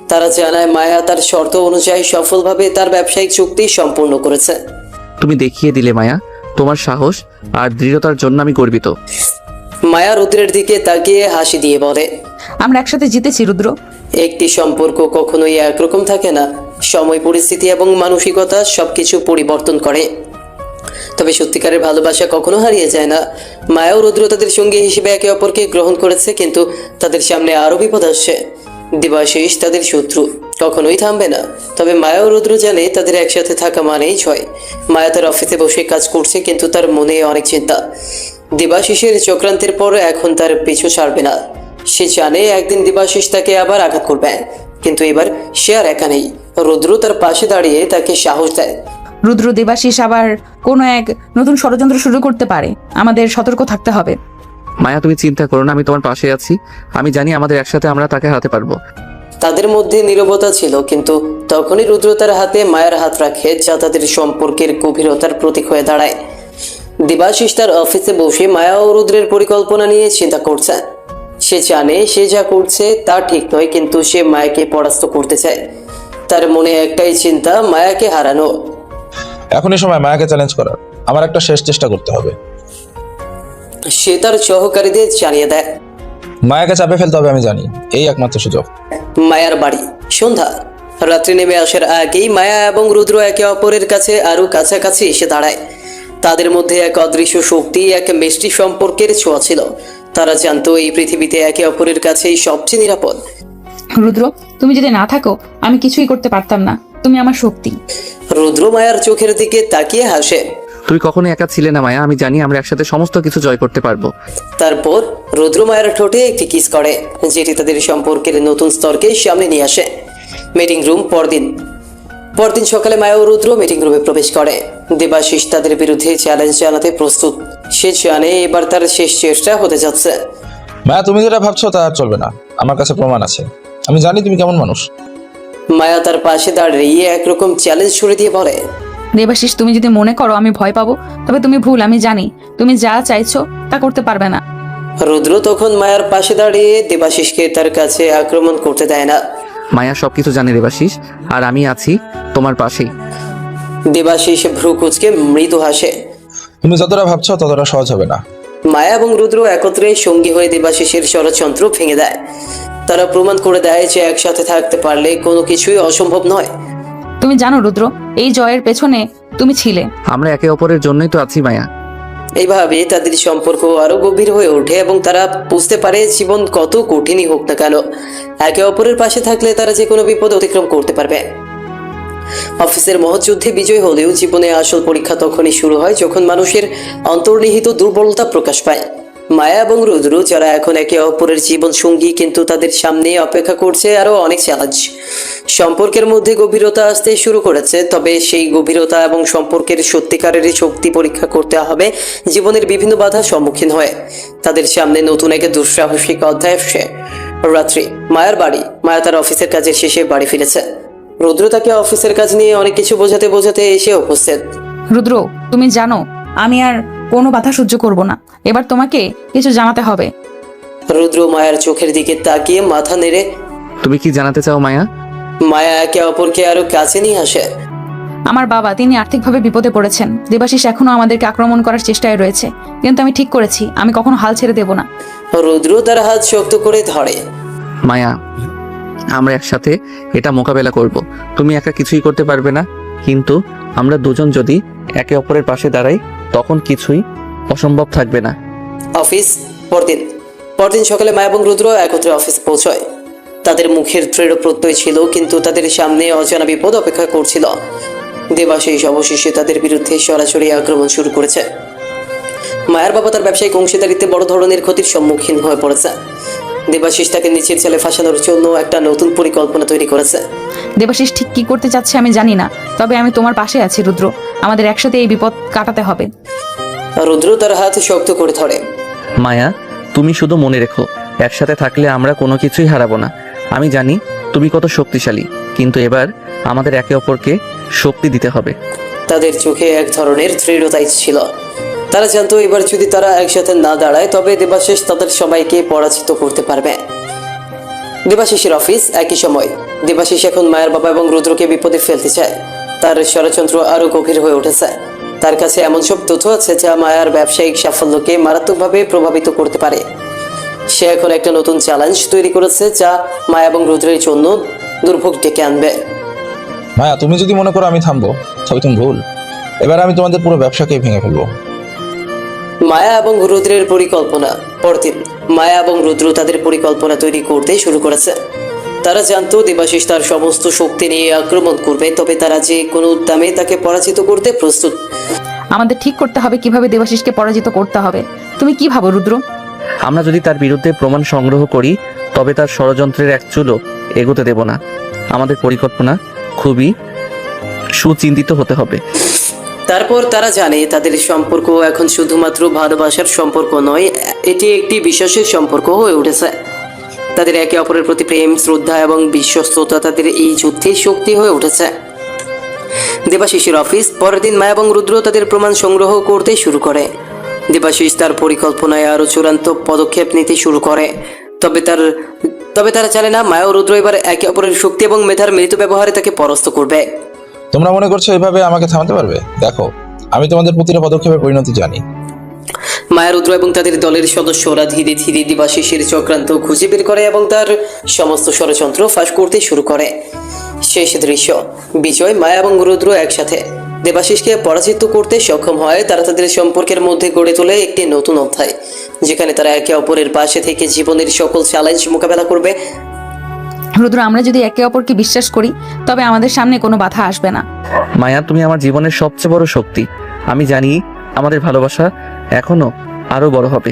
Speaker 1: তারা জানায় মায়া তার শর্ত অনুযায়ী সফলভাবে তার ব্যবসায়িক চুক্তি সম্পূর্ণ করেছে।
Speaker 4: তুমি দেখিয়ে দিলে মায়া, তোমার সাহস আর দৃঢ়তার জন্য আমি গর্বিত।
Speaker 1: মায়া রুদ্রের দিকে তাকিয়ে হাসি দিয়ে বলে,
Speaker 3: আমরা একসাথে জিতেছি রুদ্র।
Speaker 1: একটি সম্পর্ক কখনোই একরকম থাকে না। সময়, পরিস্থিতি এবং মানসিকতা সবকিছু পরিবর্তন করে, তবে সত্যিকারের ভালোবাসা কখনো হারিয়ে যায় না। মায়া ও রুদ্র তাদের সঙ্গী হিসেবে একে অপরকে গ্রহণ করেছে, কিন্তু তাদের সামনে আরো বিপদ আসছে। দেবাশিস তাদের শত্রু, কখনোই থামবে না। তবে মায়া ও রুদ্র জানে তাদের একসাথে থাকা মানেই জয়। মায়া তার অফিসে বসে কাজ করছে, কিন্তু তার মনে অনেক চিন্তা। দেবাশিসের চক্রান্তের পর এখন তার পিছু ছাড়বে না। সে জানে একদিন দেবাশিস তাকে আবার আঘাত করবে, কিন্তু এবার সে আর একা নেই। রুদ্র তার পাশে দাঁড়িয়ে তাকে সাহস দেয়।
Speaker 3: রুদ্র, দেবাশিস আবার কোনো এক নতুন ষড়যন্ত্র শুরু করতে পারে। আমাদের সতর্ক থাকতে হবে।
Speaker 4: মায়া, তুমি চিন্তা করো না, আমি তোমার পাশে আছি। আমি জানি আমাদের একসাথে আমরা তাকে হারাতে পারবো।
Speaker 1: তাদের মধ্যে নীরবতা ছিল, কিন্তু তখনই রুদ্র তার হাতে মায়ার হাত রাখে, যা তাদের সম্পর্কের গভীরতার প্রতীক হয়ে দাঁড়ায়। দেবাশিস তার অফিসে বসে মায়া ও রুদ্রের পরিকল্পনা নিয়ে চিন্তা করছে। সে জানে সে যা করছে তা ঠিক নয়, কিন্তু সে মায়াকে পরাস্ত করতে চায়। তার মনে একটাই চিন্তা, মায়াকে হারানো।
Speaker 8: এখনই সময় মায়াকে চ্যালেঞ্জ করার। আমার একটা শেষ চেষ্টা করতে হবে।
Speaker 1: সে তার সহকারীদের জানিয়ে দেয়।
Speaker 8: মায়াকে চাপে ফেলতে হবে, আমি জানি এই একমাত্র সুযোগ।
Speaker 1: মায়ার বাড়ি। সন্ধ্যা। রাত্রি নেমে আসার আগেই মায়া এবং রুদ্র একে অপরের কাছে আরো কাছাকাছি এসে দাঁড়ায়। তাদের মধ্যে এক অদৃশ্য শক্তি, এক মিষ্টি সম্পর্কের ছোঁয়া ছিল। তারা জানতো এই পৃথিবীতে একে অপরের কাছেই সবচেয়ে নিরাপদ।
Speaker 3: রুদ্র, তুমি যদি না থাকো আমি কিছুই করতে পারতাম না। তুমি আমার শক্তি।
Speaker 1: রুদ্র মায়ার চোখের দিকে তাকিয়ে হাসে।
Speaker 4: তুমি কখনো একা ছিলে না মায়া, আমি জানি আমরা একসাথে সমস্ত কিছু জয় করতে পারবো।
Speaker 1: তারপর রুদ্র মায়ের ঠোঁটে একটি কিস করে, যেটি তাদের সম্পর্কের নতুন স্তরকে সামনে নিয়ে আসে। Meeting room. পরদিন সকালে মায়া ও রুদ্র মিটিং রুমে প্রবেশ করে। দেবাশিস তাদের বিরুদ্ধে চ্যালেঞ্জ জানাতে প্রস্তুত। সে জানে এবার তার শেষ চেষ্টা হতে যাচ্ছে।
Speaker 8: মায়া, তুমি যেটা ভাবছো তা আর চলবে না। আমার কাছে প্রমাণ আছে। আমি জানি তুমি কেমন মানুষ।
Speaker 1: মায়া তার পাশে দাঁড়িয়ে একরকম চ্যালেঞ্জ ছুড়ে দিয়ে বলে,
Speaker 3: দেবাশিস, তুমি যদি মনে করো আমি ভয় পাবো তবে তুমি ভুল। আমি জানি তুমি যা চাইছো তা করতে পারবে না।
Speaker 1: রুদ্র তখন মায়ার পাশে দাঁড়িয়ে দেবাশিসকে তার কাছে আক্রমণ করতে দেয় না।
Speaker 4: মায়া সবকিছু জানে দেবাশিস, আর আমি আছি তোমার পাশেই।
Speaker 1: দেবাশিস ভ্রু কুঁচকে মৃদু হাসে।
Speaker 8: তুমি যতটা ভাবছো ততটা সহজ হবে না।
Speaker 1: মায়া এবং রুদ্র একত্রে সঙ্গী হয়ে দেবাশিসের ষড়যন্ত্র ভেঙে দেয়। তারা প্রমাণ করে দেয় যে একসাথে থাকতে পারলে কোনো কিছুই অসম্ভব নয়।
Speaker 3: তুমি জানো রুদ্র, এই জয়ের পেছনে তুমি ছিলে।
Speaker 4: আমরা একে অপরের জন্যই তো আছি মায়া।
Speaker 1: এইভাবে তাদের সম্পর্ক আরো গভীর হয়ে ওঠে এবং তারা বুঝতে পারে জীবন কত কঠিনই হোক না কেন, একে অপরের পাশে থাকলে তারা যে কোনো বিপদ অতিক্রম করতে পারবে। অফিসের মহযুদ্ধে বিজয় হলেও জীবনে আসল পরীক্ষা তখনই শুরু হয় যখন মানুষের অন্তর্নিহিত দুর্বলতা প্রকাশ পায়। মায়া এবং রুদ্র, যারা এখন একে অপরের জীবন সঙ্গী, কিন্তু তাদের সামনে অপেক্ষা করছে আরো অনেক চ্যালেঞ্জ। সম্পর্কের মধ্যে গভীরতা আসতে শুরু করেছে, তবে সেই গভীরতা এবং সম্পর্কের সত্যিকারের শক্তি পরীক্ষা করতে হবে জীবনের বিভিন্ন বাধার সম্মুখীন হয়ে। তাদের সামনে নতুন এক দুঃসাহসিক অধ্যায় আসে। রাত্রি। মায়ার বাড়ি। মায়া তার অফিসের কাজের শেষে বাড়ি ফিরেছে। রুদ্র তাকে অফিসের কাজ নিয়ে অনেক কিছু বোঝাতে বোঝাতে এসে উপস্থিত।
Speaker 3: রুদ্র, তুমি জানো আমি আর কোনো বাধা সহ্য করব না। এবার তোমাকে কিছু জানাতে হবে।
Speaker 1: রুদ্র মায়ার চোখের দিকে তাকিয়ে মাথা নেড়ে।
Speaker 4: তুমি কি জানাতে চাও মায়া?
Speaker 1: মায়া একে অপরকে আরো কাছে নিয়ে আসে।
Speaker 3: আমার বাবা, তিনি আর্থিকভাবে বিপদে পড়েছেন। দেবাশিস এখনো আমাদেরকে আক্রমণ করার চেষ্টায় রয়েছে, কিন্তু আমি ঠিক করেছি আমি কখনো হাল ছেড়ে দেব না।
Speaker 1: রুদ্র তার হাত শক্ত করে ধরে।
Speaker 4: মায়া, আমরা একসাথে এটা মোকাবেলা করব। তুমি একা কিছুই করতে পারবে না, কিন্তু আমরা দুজন যদি একে অপরের পাশে দাঁড়াই তখন কিছুই অসম্ভব থাকবে না।
Speaker 1: অফিস। পরদিন সকালে মায়া এবং রুদ্র একত্রে অফিসে পৌঁছয়। তাদের মুখের দৃঢ় প্রত্যয় ছিল, কিন্তু তাদের সামনে অজানা বিপদ অপেক্ষা করছিল। দেবাশিস অবশেষে তাদের বিরুদ্ধে সরাসরি আক্রমণ শুরু করেছে। মায়ার বাবা তার ব্যবসায়িক অংশীদারিত্বে বড় ধরনের ক্ষতির সম্মুখীন হয়ে পড়েছে। দেবাশিস তাকে নিচের চালে ফাঁসানোর জন্য একটা নতুন পরিকল্পনা তৈরি করেছে।
Speaker 3: দেবাশিস ঠিক কি করতে চাচ্ছে আমি জানি না, তবে আমি তোমার পাশে আছি রুদ্র। আমাদের একসাথে এই বিপদ কাটাতে হবে।
Speaker 1: রুদ্র তার হাত শক্ত করে ধরে।
Speaker 4: মায়া, তুমি শুধু মনে রেখো, একসাথে থাকলে আমরা কোনো কিছুই হারাবো না। আমি জানি তুমি কত শক্তিশালী, কিন্তু এবার আমাদের একে অপরকে শক্তি দিতে হবে।
Speaker 1: তাদের চোখে এক ধরনের দৃঢ়তাই ছিল। তারা জানতো এবার যদি তারা একসাথে না দাঁড়ায় তবে দেবাশিস তাদের সবাইকে পরাজিত করতে পারবে। দেবাশিসের অফিস। একই সময় দেবাশিস এখন মায়ের বাবা এবং রুদ্রকে বিপদে ফেলতে চায়। তার ষড়যন্ত্র আরো গভীর হয়ে উঠেছে। তার কাছে এমন সব তথ্য আছে যা মায়ার ব্যবসায়িক সাফল্যকে মারাত্মকভাবে প্রভাবিত করতে পারে। সে এখন একটা নতুন চ্যালেঞ্জ তৈরি করেছে যা মায়া এবং রুদ্রের জন্য দুর্ভোগ ডেকে আনবে।
Speaker 8: মায়া, তুমি যদি মনে করো আমি থামবো তবে তুমি ভুল। এবার আমি তোমাদের পুরো ব্যবসাকেই ভেঙে ফেলবো।
Speaker 1: মায়া এবং রুদ্রের পরিকল্পনা। পরদিন মায়া এবং রুদ্র তাদের পরিকল্পনা তৈরি করতে শুরু করেছে। তারা জানতো দেবাশিস তার সমস্ত শক্তি নিয়ে আক্রমণ করবে, তবে তারা যে কোনো দামে তাকে পরাজিত করতে প্রস্তুত।
Speaker 3: আমাদের ঠিক করতে হবে কিভাবে দেবাশিসকে পরাজিত করতে হবে। তুমি কি ভাবো রুদ্র?
Speaker 4: আমরা যদি তার বিরুদ্ধে প্রমাণ সংগ্রহ করি তবে তার ষড়যন্ত্রের এক চুলও এগোতে দেব না। আমাদের পরিকল্পনা খুবই সুচিন্তিত হতে হবে।
Speaker 1: তারপর তারা জানে তাদের সম্পর্ক এখন শুধুমাত্র ভালোবাসার সম্পর্ক নয়, এটি একটি বিশ্বাসের সম্পর্ক হয়ে উঠেছে। তাদের একে অপরের প্রতি প্রেম, শ্রদ্ধা এবং বিশ্বস্ততা তাদের এই যুদ্ধে শক্তি হয়ে উঠেছে। দেবাশিসের অফিস। পরের দিন মায়া এবং রুদ্র তাদের প্রমাণ সংগ্রহ করতে শুরু করে। দেবাশিস তার পরিকল্পনায় আরো চূড়ান্ত পদক্ষেপ নিতে শুরু করে। তবে তারা জানে না মায়া ও রুদ্র এবার একে অপরের শক্তি এবং মেধার মিলিত ব্যবহারে তাকে পরাস্ত করবে।
Speaker 8: তোমরা মনে করছো এভাবে আমাকে থামাতে পারবে? দেখো, আমি তোমাদের প্রতিটা পদক্ষেপের পরিণতি জানি।
Speaker 1: মায়া, রুদ্র এবং তাদের দলের সদস্যরা ধীরে ধীরে দেবাশিসের চক্রান্ত খুঁজে বের করে এবং তার সমস্ত ষড়যন্ত্র ফাঁস করতে শুরু করে। শেষ দৃশ্য। বিজয়, মায়া এবং রুদ্র একসাথে দেবাশিসকে পরাজিত করতে সক্ষম হয়। তারা তাদের সম্পর্কের মধ্যে গড়ে তোলে একটি নতুন অধ্যায়, যেখানে তারা একে অপরের পাশে থেকে জীবনের সকল চ্যালেঞ্জ মোকাবেলা করবে।
Speaker 3: রুদ্র, আমরা যদি একে অপরকে বিশ্বাস করি তবে আমাদের সামনে কোনো বাধা আসবে না।
Speaker 4: মায়া, তুমি আমার জীবনের সবচেয়ে বড় শক্তি। আমি জানি আমাদের ভালোবাসা এখনো আরো বড় হবে।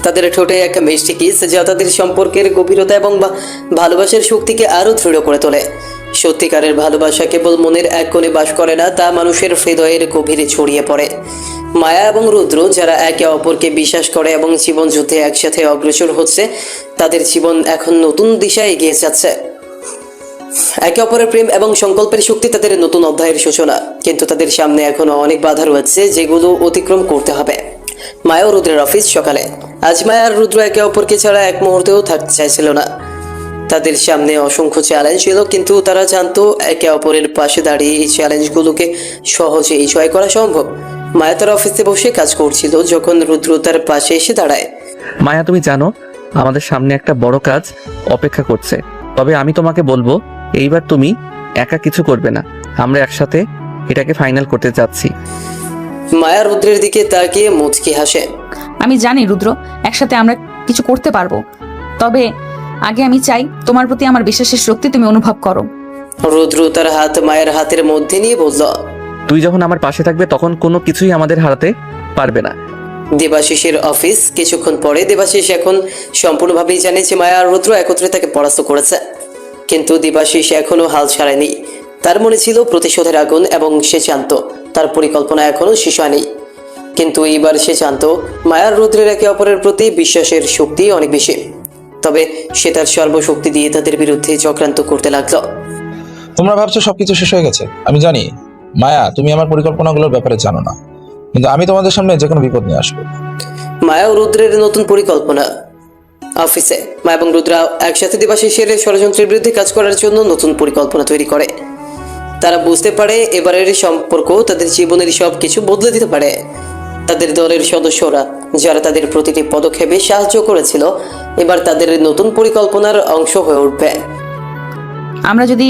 Speaker 1: তাদের ঠোঁটে এক মিষ্টি কিস, যা তাদের সম্পর্কের গভীরতা এবং ভালোবাসার শক্তিকে আরো দৃঢ় করে তোলে। সত্যিকারের ভালোবাসা কেবল মনের এক কোণে বাস করে না, তা মানুষের হৃদয়ের গভীরে ছড়িয়ে পড়ে। মায়া এবং রুদ্র যারা একে অপরকে বিশ্বাস করে এবং জীবন যুদ্ধে একসাথে অগ্রসর হচ্ছে, তাদের জীবন এখন নতুন দিশায় এগিয়ে যাচ্ছে। একে অপরের প্রেম এবং সংকল্পের শক্তি তাদের নতুন অধ্যায়ের সূচনা, কিন্তু তাদের সামনে এখনো অনেক বাধা রয়েছে যেগুলো অতিক্রম করতে হবে। মায়া ও রুদ্রের অফিস। সকালে। আজ মায়া আর রুদ্র একে অপরকে ছাড়া এক মুহূর্তেও থাকতে চাইছিল না। তাদের সামনে অসংখ্য চ্যালেঞ্জ ছিল, কিন্তু তারা জানতো একে অপরের পাশে দাঁড়িয়ে এই চ্যালেঞ্জগুলোকে সহজেই জয় করা সম্ভব। মায়া তার অফিসে বসে কাজ করছিল যখন রুদ্র তার পাশে এসে দাঁড়ায়।
Speaker 4: মায়া, তুমি জানো আমাদের সামনে একটা বড় কাজ অপেক্ষা করছে, তবে আমি তোমাকে বলবো এইবার তুমি একা কিছু করবে না। আমরা একসাথে এটাকে ফাইনাল করতে যাচ্ছি।
Speaker 1: মায়া রুদ্রের দিকে তাকিয়ে মুচকি হাসে।
Speaker 3: আমি জানি রুদ্র, একসাথে আমরা কিছু করতে পারবো, তবে আগে আমি চাই তোমার প্রতি আমার বিশ্বাসের শক্তি তুমি অনুভব করো।
Speaker 1: রুদ্র তার হাত মায়ের হাতের মধ্যে নিয়ে বলল,
Speaker 4: তুই যখন আমার পাশে থাকবে তখন কোনো কিছুই আমাদের হারাতে পারবে না।
Speaker 1: দেবাশিসের অফিস। কিছুক্ষণ পরে দেবাশিস এখন সম্পূর্ণভাবেই জানে যে মায়া আর রুদ্র একত্রে তাকে পরাস্ত করেছে, কিন্তু দেবাশিস এখনো হাল ছাড়েনি। তার মনে ছিল প্রতিশোধের আগুন এবং সে জানত তার পরিকল্পনা এখনো শেষ হয়নি। কিন্তু এইবার সে জানত মায়ার রুদ্রের একে অপরের প্রতি বিশ্বাসের শক্তি অনেক বেশি। তবে সে তার সর্বশক্তি দিয়ে তাদের বিরুদ্ধে চক্রান্ত করতে লাগলো।
Speaker 8: তোমরা ভাবছো সবকিছু শেষ হয়ে গেছে। আমি জানি মায়া, তুমি আমার পরিকল্পনাগুলোর ব্যাপারে জানো না, কিন্তু আমি তোমাদের সামনে যে কোনো বিপদ নিয়ে আসবো।
Speaker 1: মায়া ও রুদ্রের নতুন পরিকল্পনা। অফিসে মায়া এবং রুদ্রা একসাথে দেবাশিসের ষড়যন্ত্রের বিরুদ্ধে কাজ করার জন্য নতুন পরিকল্পনা তৈরি করে। তারা বুঝতে পারে এবারের সম্পর্ক তাদের জীবনের সব কিছু বদলে দিতে পারে। তাদের দলের সদস্যরা যারা তাদের প্রতিটি পদক্ষেপে সাহায্য করেছিল, এবার তাদের নতুন পরিকল্পনার অংশ হয়ে উঠবে।
Speaker 3: আমরা যদি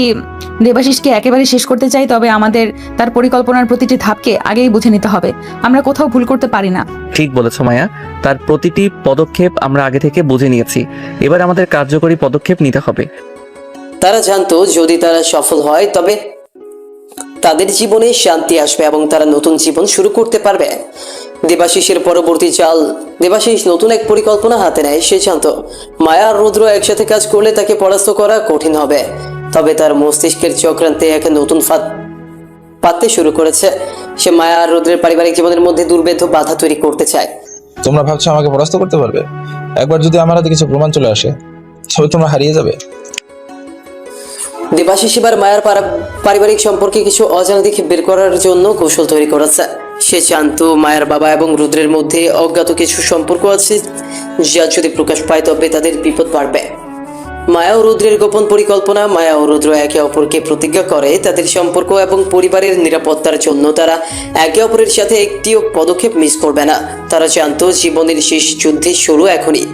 Speaker 3: দেবাশিসকে একেবারে শেষ করতে চাই তবে আমাদের তার পরিকল্পনার প্রতিটি ধাপকে আগেই বুঝে নিতে হবে। আমরা কোথাও ভুল করতে পারি না।
Speaker 4: ঠিক বলেছ মায়া, তার প্রতিটি পদক্ষেপ আমরা আগে থেকে বুঝে নিয়েছি। এবার আমাদের কার্যকরী পদক্ষেপ নিতে হবে।
Speaker 1: তারা জানতো যদি তারা সফল হয় তবে তাদের জীবনে শান্তি আসবে এবং তারা নতুন জীবন শুরু করতে পারবে। দেবাশিসের পরবর্তী চাল। দেবাশিস নতুন এক পরিকল্পনা হাতে নেয়। সে জানতো মায়া আর রুদ্র একসাথে কাজ করলে তাকে পরাস্ত করা কঠিন হবে। তবে তার মস্তিষ্কের চক্রান্তে এক নতুন ফাঁদ পাততে শুরু করেছে। সে মায়া আর রুদ্রের পারিবারিক জীবনের মধ্যে দুর্ভেদ্য বাধা তৈরি করতে চায়।
Speaker 8: তোমরা ভাবছো আমাকে পরাস্ত করতে পারবে? একবার যদি আমার হাতে কিছু প্রমাণ চলে আসে তবে তোমরা হারিয়ে যাবে।
Speaker 1: দেবাশিস এবার মায়ার পারিবারিক সম্পর্কে কিছু অজানা দিকে বের করার জন্য কৌশল তৈরি করেছে। সে জানতো মায়ার বাবা এবং রুদ্রের মধ্যে অজ্ঞাত কিছু সম্পর্ক আছে, যা যদি প্রকাশ পায় তবে তাদের বিপদ বাড়বে। মায়া ও রুদ্রের গোপন পরিকল্পনা। মায়া ও রুদ্র একে অপরকে প্রতিজ্ঞা করে তাদের সম্পর্ক এবং পরিবারের নিরাপত্তার জন্য তারা একে অপরের সাথে একটিও পদক্ষেপ মিস করবে না। তারা জানতো জীবনের শেষ যুদ্ধের শুরু এখনই।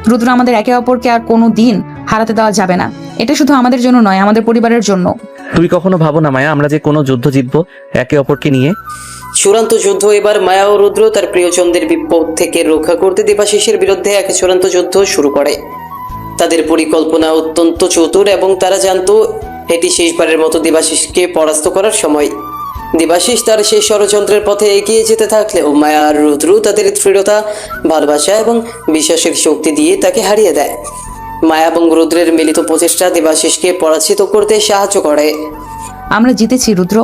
Speaker 3: রুদ্র, আমাদের একে অপরকে আর কোনো দিন হারাতে দেওয়া যাবে না। এটা শুধু আমাদের জন্য নয়, আমাদের পরিবারের জন্য।
Speaker 4: তুমি কখনো ভাবো না মায়া, আমরা যে কোনো যুদ্ধ জিতবো একে অপরকে নিয়ে?
Speaker 1: চূড়ান্ত যুদ্ধ। এবার মায়া ও রুদ্র তার প্রিয়জনদের বিপদ থেকে রক্ষা করতে দেবাশিসের বিরুদ্ধে এক চূড়ান্ত যুদ্ধ শুরু করে। তাদের পরিকল্পনা অত্যন্ত চতুর এবং তারা জানতো এটি শেষবারের মতো দেবাশিসকে পরাস্ত করার সময়। দেবাশিস তার সেই ষড়যন্ত্রের পথে এগিয়ে যেতে থাকলেও মায়া আর রুদ্র তাদের দৃঢ়তা, ভালোবাসা এবং বিশ্বাসের শক্তি দিয়ে তাকে হারিয়ে দেয়। মায়া এবং রুদ্রের মিলিত প্রচেষ্টা দেবাশিসকে পরাজিত করতে সাহায্য করে।
Speaker 3: আমরা জিতেছি রুদ্র।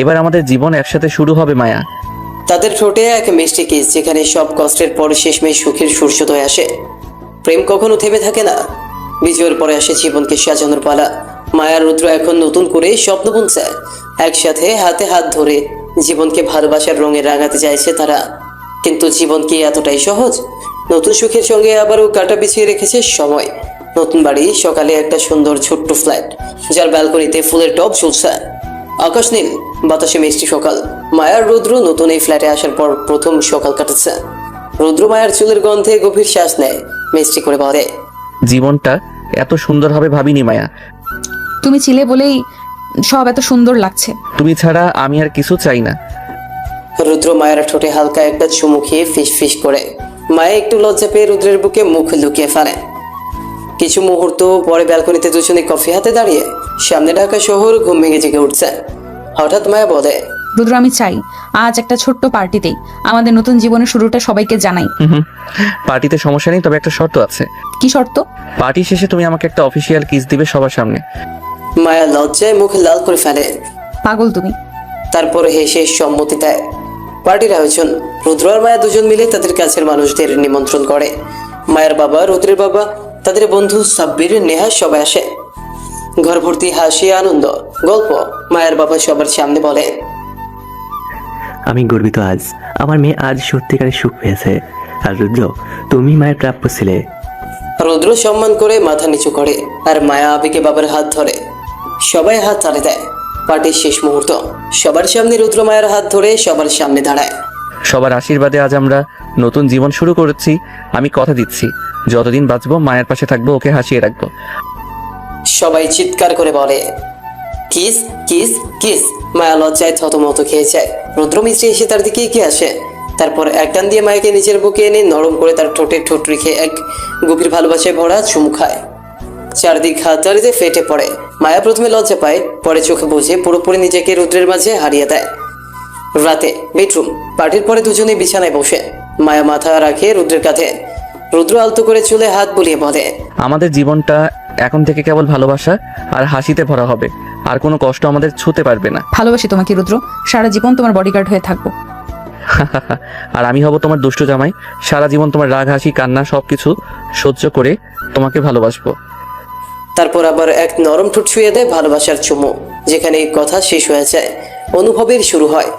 Speaker 4: এবার আমাদের জীবন একসাথে শুরু হবে মায়া।
Speaker 1: তাদের ঠোঁটে এক মিষ্টি কিস, যেখানে সব কষ্টের পর শেষমেশ সুখের সূর্যোদয় আসে। প্রেম কখনো থেমে থাকে না, বিজয়ের পরে আসে জীবনকে সাজানোর পালা। মায়া রুদ্র এখন নতুন করে স্বপ্ন বুনছে, একসাথে হাতে হাত ধরে জীবনকে ভালোবাসার রঙে রাঙাতে চাইছে তারা। কিন্তু জীবন কি এতটাই সহজ? নতুন সুখের সঙ্গে আবারও কাটা পিছিয়ে রেখেছে সময়। নতুন বাড়ি, সকালে একটা সুন্দর ছোট্ট ফ্ল্যাট, যার ব্যালকনিতে ফুলের টব ঝুলছে। আকাশ নীল, বাতাসে মিষ্টি সকাল। মায়ার রুদ্র নতুন এই ফ্ল্যাটে আসার পর প্রথম সকাল কাটাচ্ছে। রুদ্র মায়ার চুলের গন্ধে গভীর শ্বাস নেয়, মিষ্টি করে বলে,
Speaker 4: জীবনটা এত সুন্দর হবে ভাবিনি মায়া।
Speaker 3: তুমি ছিলে বলেই সব এত সুন্দর লাগছে।
Speaker 4: তুমি ছাড়া আমি আর কিছু চাই না।
Speaker 1: রুদ্র মায়ের ঠোঁটে হালকা একটা চুমু খেয়ে ফিস ফিস করে। মায়া একটু লজ্জা পেয়ে রুদ্রের বুকে মুখ লুকিয়ে ফেলে। কিছু মুহূর্ত পরে ব্যালকনিতে দুজনে কফি হাতে দাঁড়িয়ে সামনে ঢাকা শহর ঘুম ভেঙে জেগে উঠছে। হঠাৎ মায়া বলে,
Speaker 3: রুদ্র, আমি চাই আজ একটা ছোট্ট পার্টিতেই আমাদের নতুন জীবনের শুরুটা সবাইকে জানাই।
Speaker 4: পার্টিতে সমস্যা নেই, তবে একটা শর্ত আছে।
Speaker 3: কি শর্ত?
Speaker 4: পার্টি শেষে তুমি আমাকে একটা অফিসিয়াল কিস দিবে সবার সামনে।
Speaker 1: মায়া লজ্জায় মুখ লাল করে ফেলে,
Speaker 3: পাগল তুমি।
Speaker 1: তারপর হেসে সম্মতি দেয়। পার্টির আয়োজন, রুদ্র আর মায়া দুজন মিলে তাদের কাছের মানুষদের নিমন্ত্রণ করে। মায়ের বাবা, রুদ্রের বাবা, তাদের বন্ধু সাব্বির, নেহা সবাই আসে। ঘর ভর্তি হাসি, আনন্দ, গল্প। মায়ের বাবা সবার সামনে বলে,
Speaker 6: আমি গর্বিত আজ আমার মেয়ে আজ সত্যিকারের সুখ পেয়েছে। আর রুদ্র, তুমি মায়ের প্রাপ্য ছিলে।
Speaker 1: রুদ্র সম্মান করে মাথা নিচু করে, আর মায়া আবেগে বাবার হাত ধরে। সবাই হাত তালে দেয়। পার্টির শেষ মুহূর্ত, সবার সামনে রুদ্র মায়ের হাত ধরে সবার সামনে দাঁড়ায়।
Speaker 4: সবার আশীর্বাদে আজ আমরা নতুন জীবন শুরু করেছি। আমি কথা দিচ্ছি, যতদিন বাঁচবো মায়ের পাশে থাকবো, ওকে হাসিয়ে রাখবো।
Speaker 1: সবাই চিৎকার করে বলে, কিস কিস কিস। মায়া লজ্জায় থতমত খেয়ে যায়। রুদ্র মিস্ত্রি এসে তার দিকে এগিয়ে আসে। তারপর এক টান দিয়ে মায়াকে নিচের বুকে এনে নরম করে তার ঠোঁটে ঠোঁট রেখে এক গভীর ভালোবাসায় ভরা চুমু খায়। চারদিক হাততালিতে ফেটে পড়ে। মায়া প্রথমে লজ্জা পায়, পরে চোখে বুঝে পুরোপুরি নিজেকে রুদ্রের মাঝে হারিয়ে দেয়। রাতে বেডরুম, পার্টির পরে দুজনেই বিছানায় বসে। মায়া মাথা রাখে রুদ্রের কাঁধে। রুদ্র আলতো করে চুলে হাত বুলিয়ে বলে,
Speaker 4: আমাদের জীবনটা এখন থেকে কেবল ভালোবাসা আর হাসিতে ভরা হবে। আর কোনো কষ্ট আমাদের ছুঁতে পারবে না।
Speaker 3: ভালোবাসি তোমাকে রুদ্র, সারা জীবন তোমার বডিগার্ড হয়ে থাকবো।
Speaker 4: আর আমি হব তোমার দুষ্টু জামাই। সারা জীবন তোমার রাগ, হাসি, কান্না সবকিছু সহ্য করে তোমাকে ভালোবাসবো।
Speaker 1: তারপর আবার এক নরম ঠোঁট ছুঁয়ে দেয় ভালোবাসার চুমু। যেখানে এই কথা শেষ হয়ে যায়, অনুভবের শুরু হয়।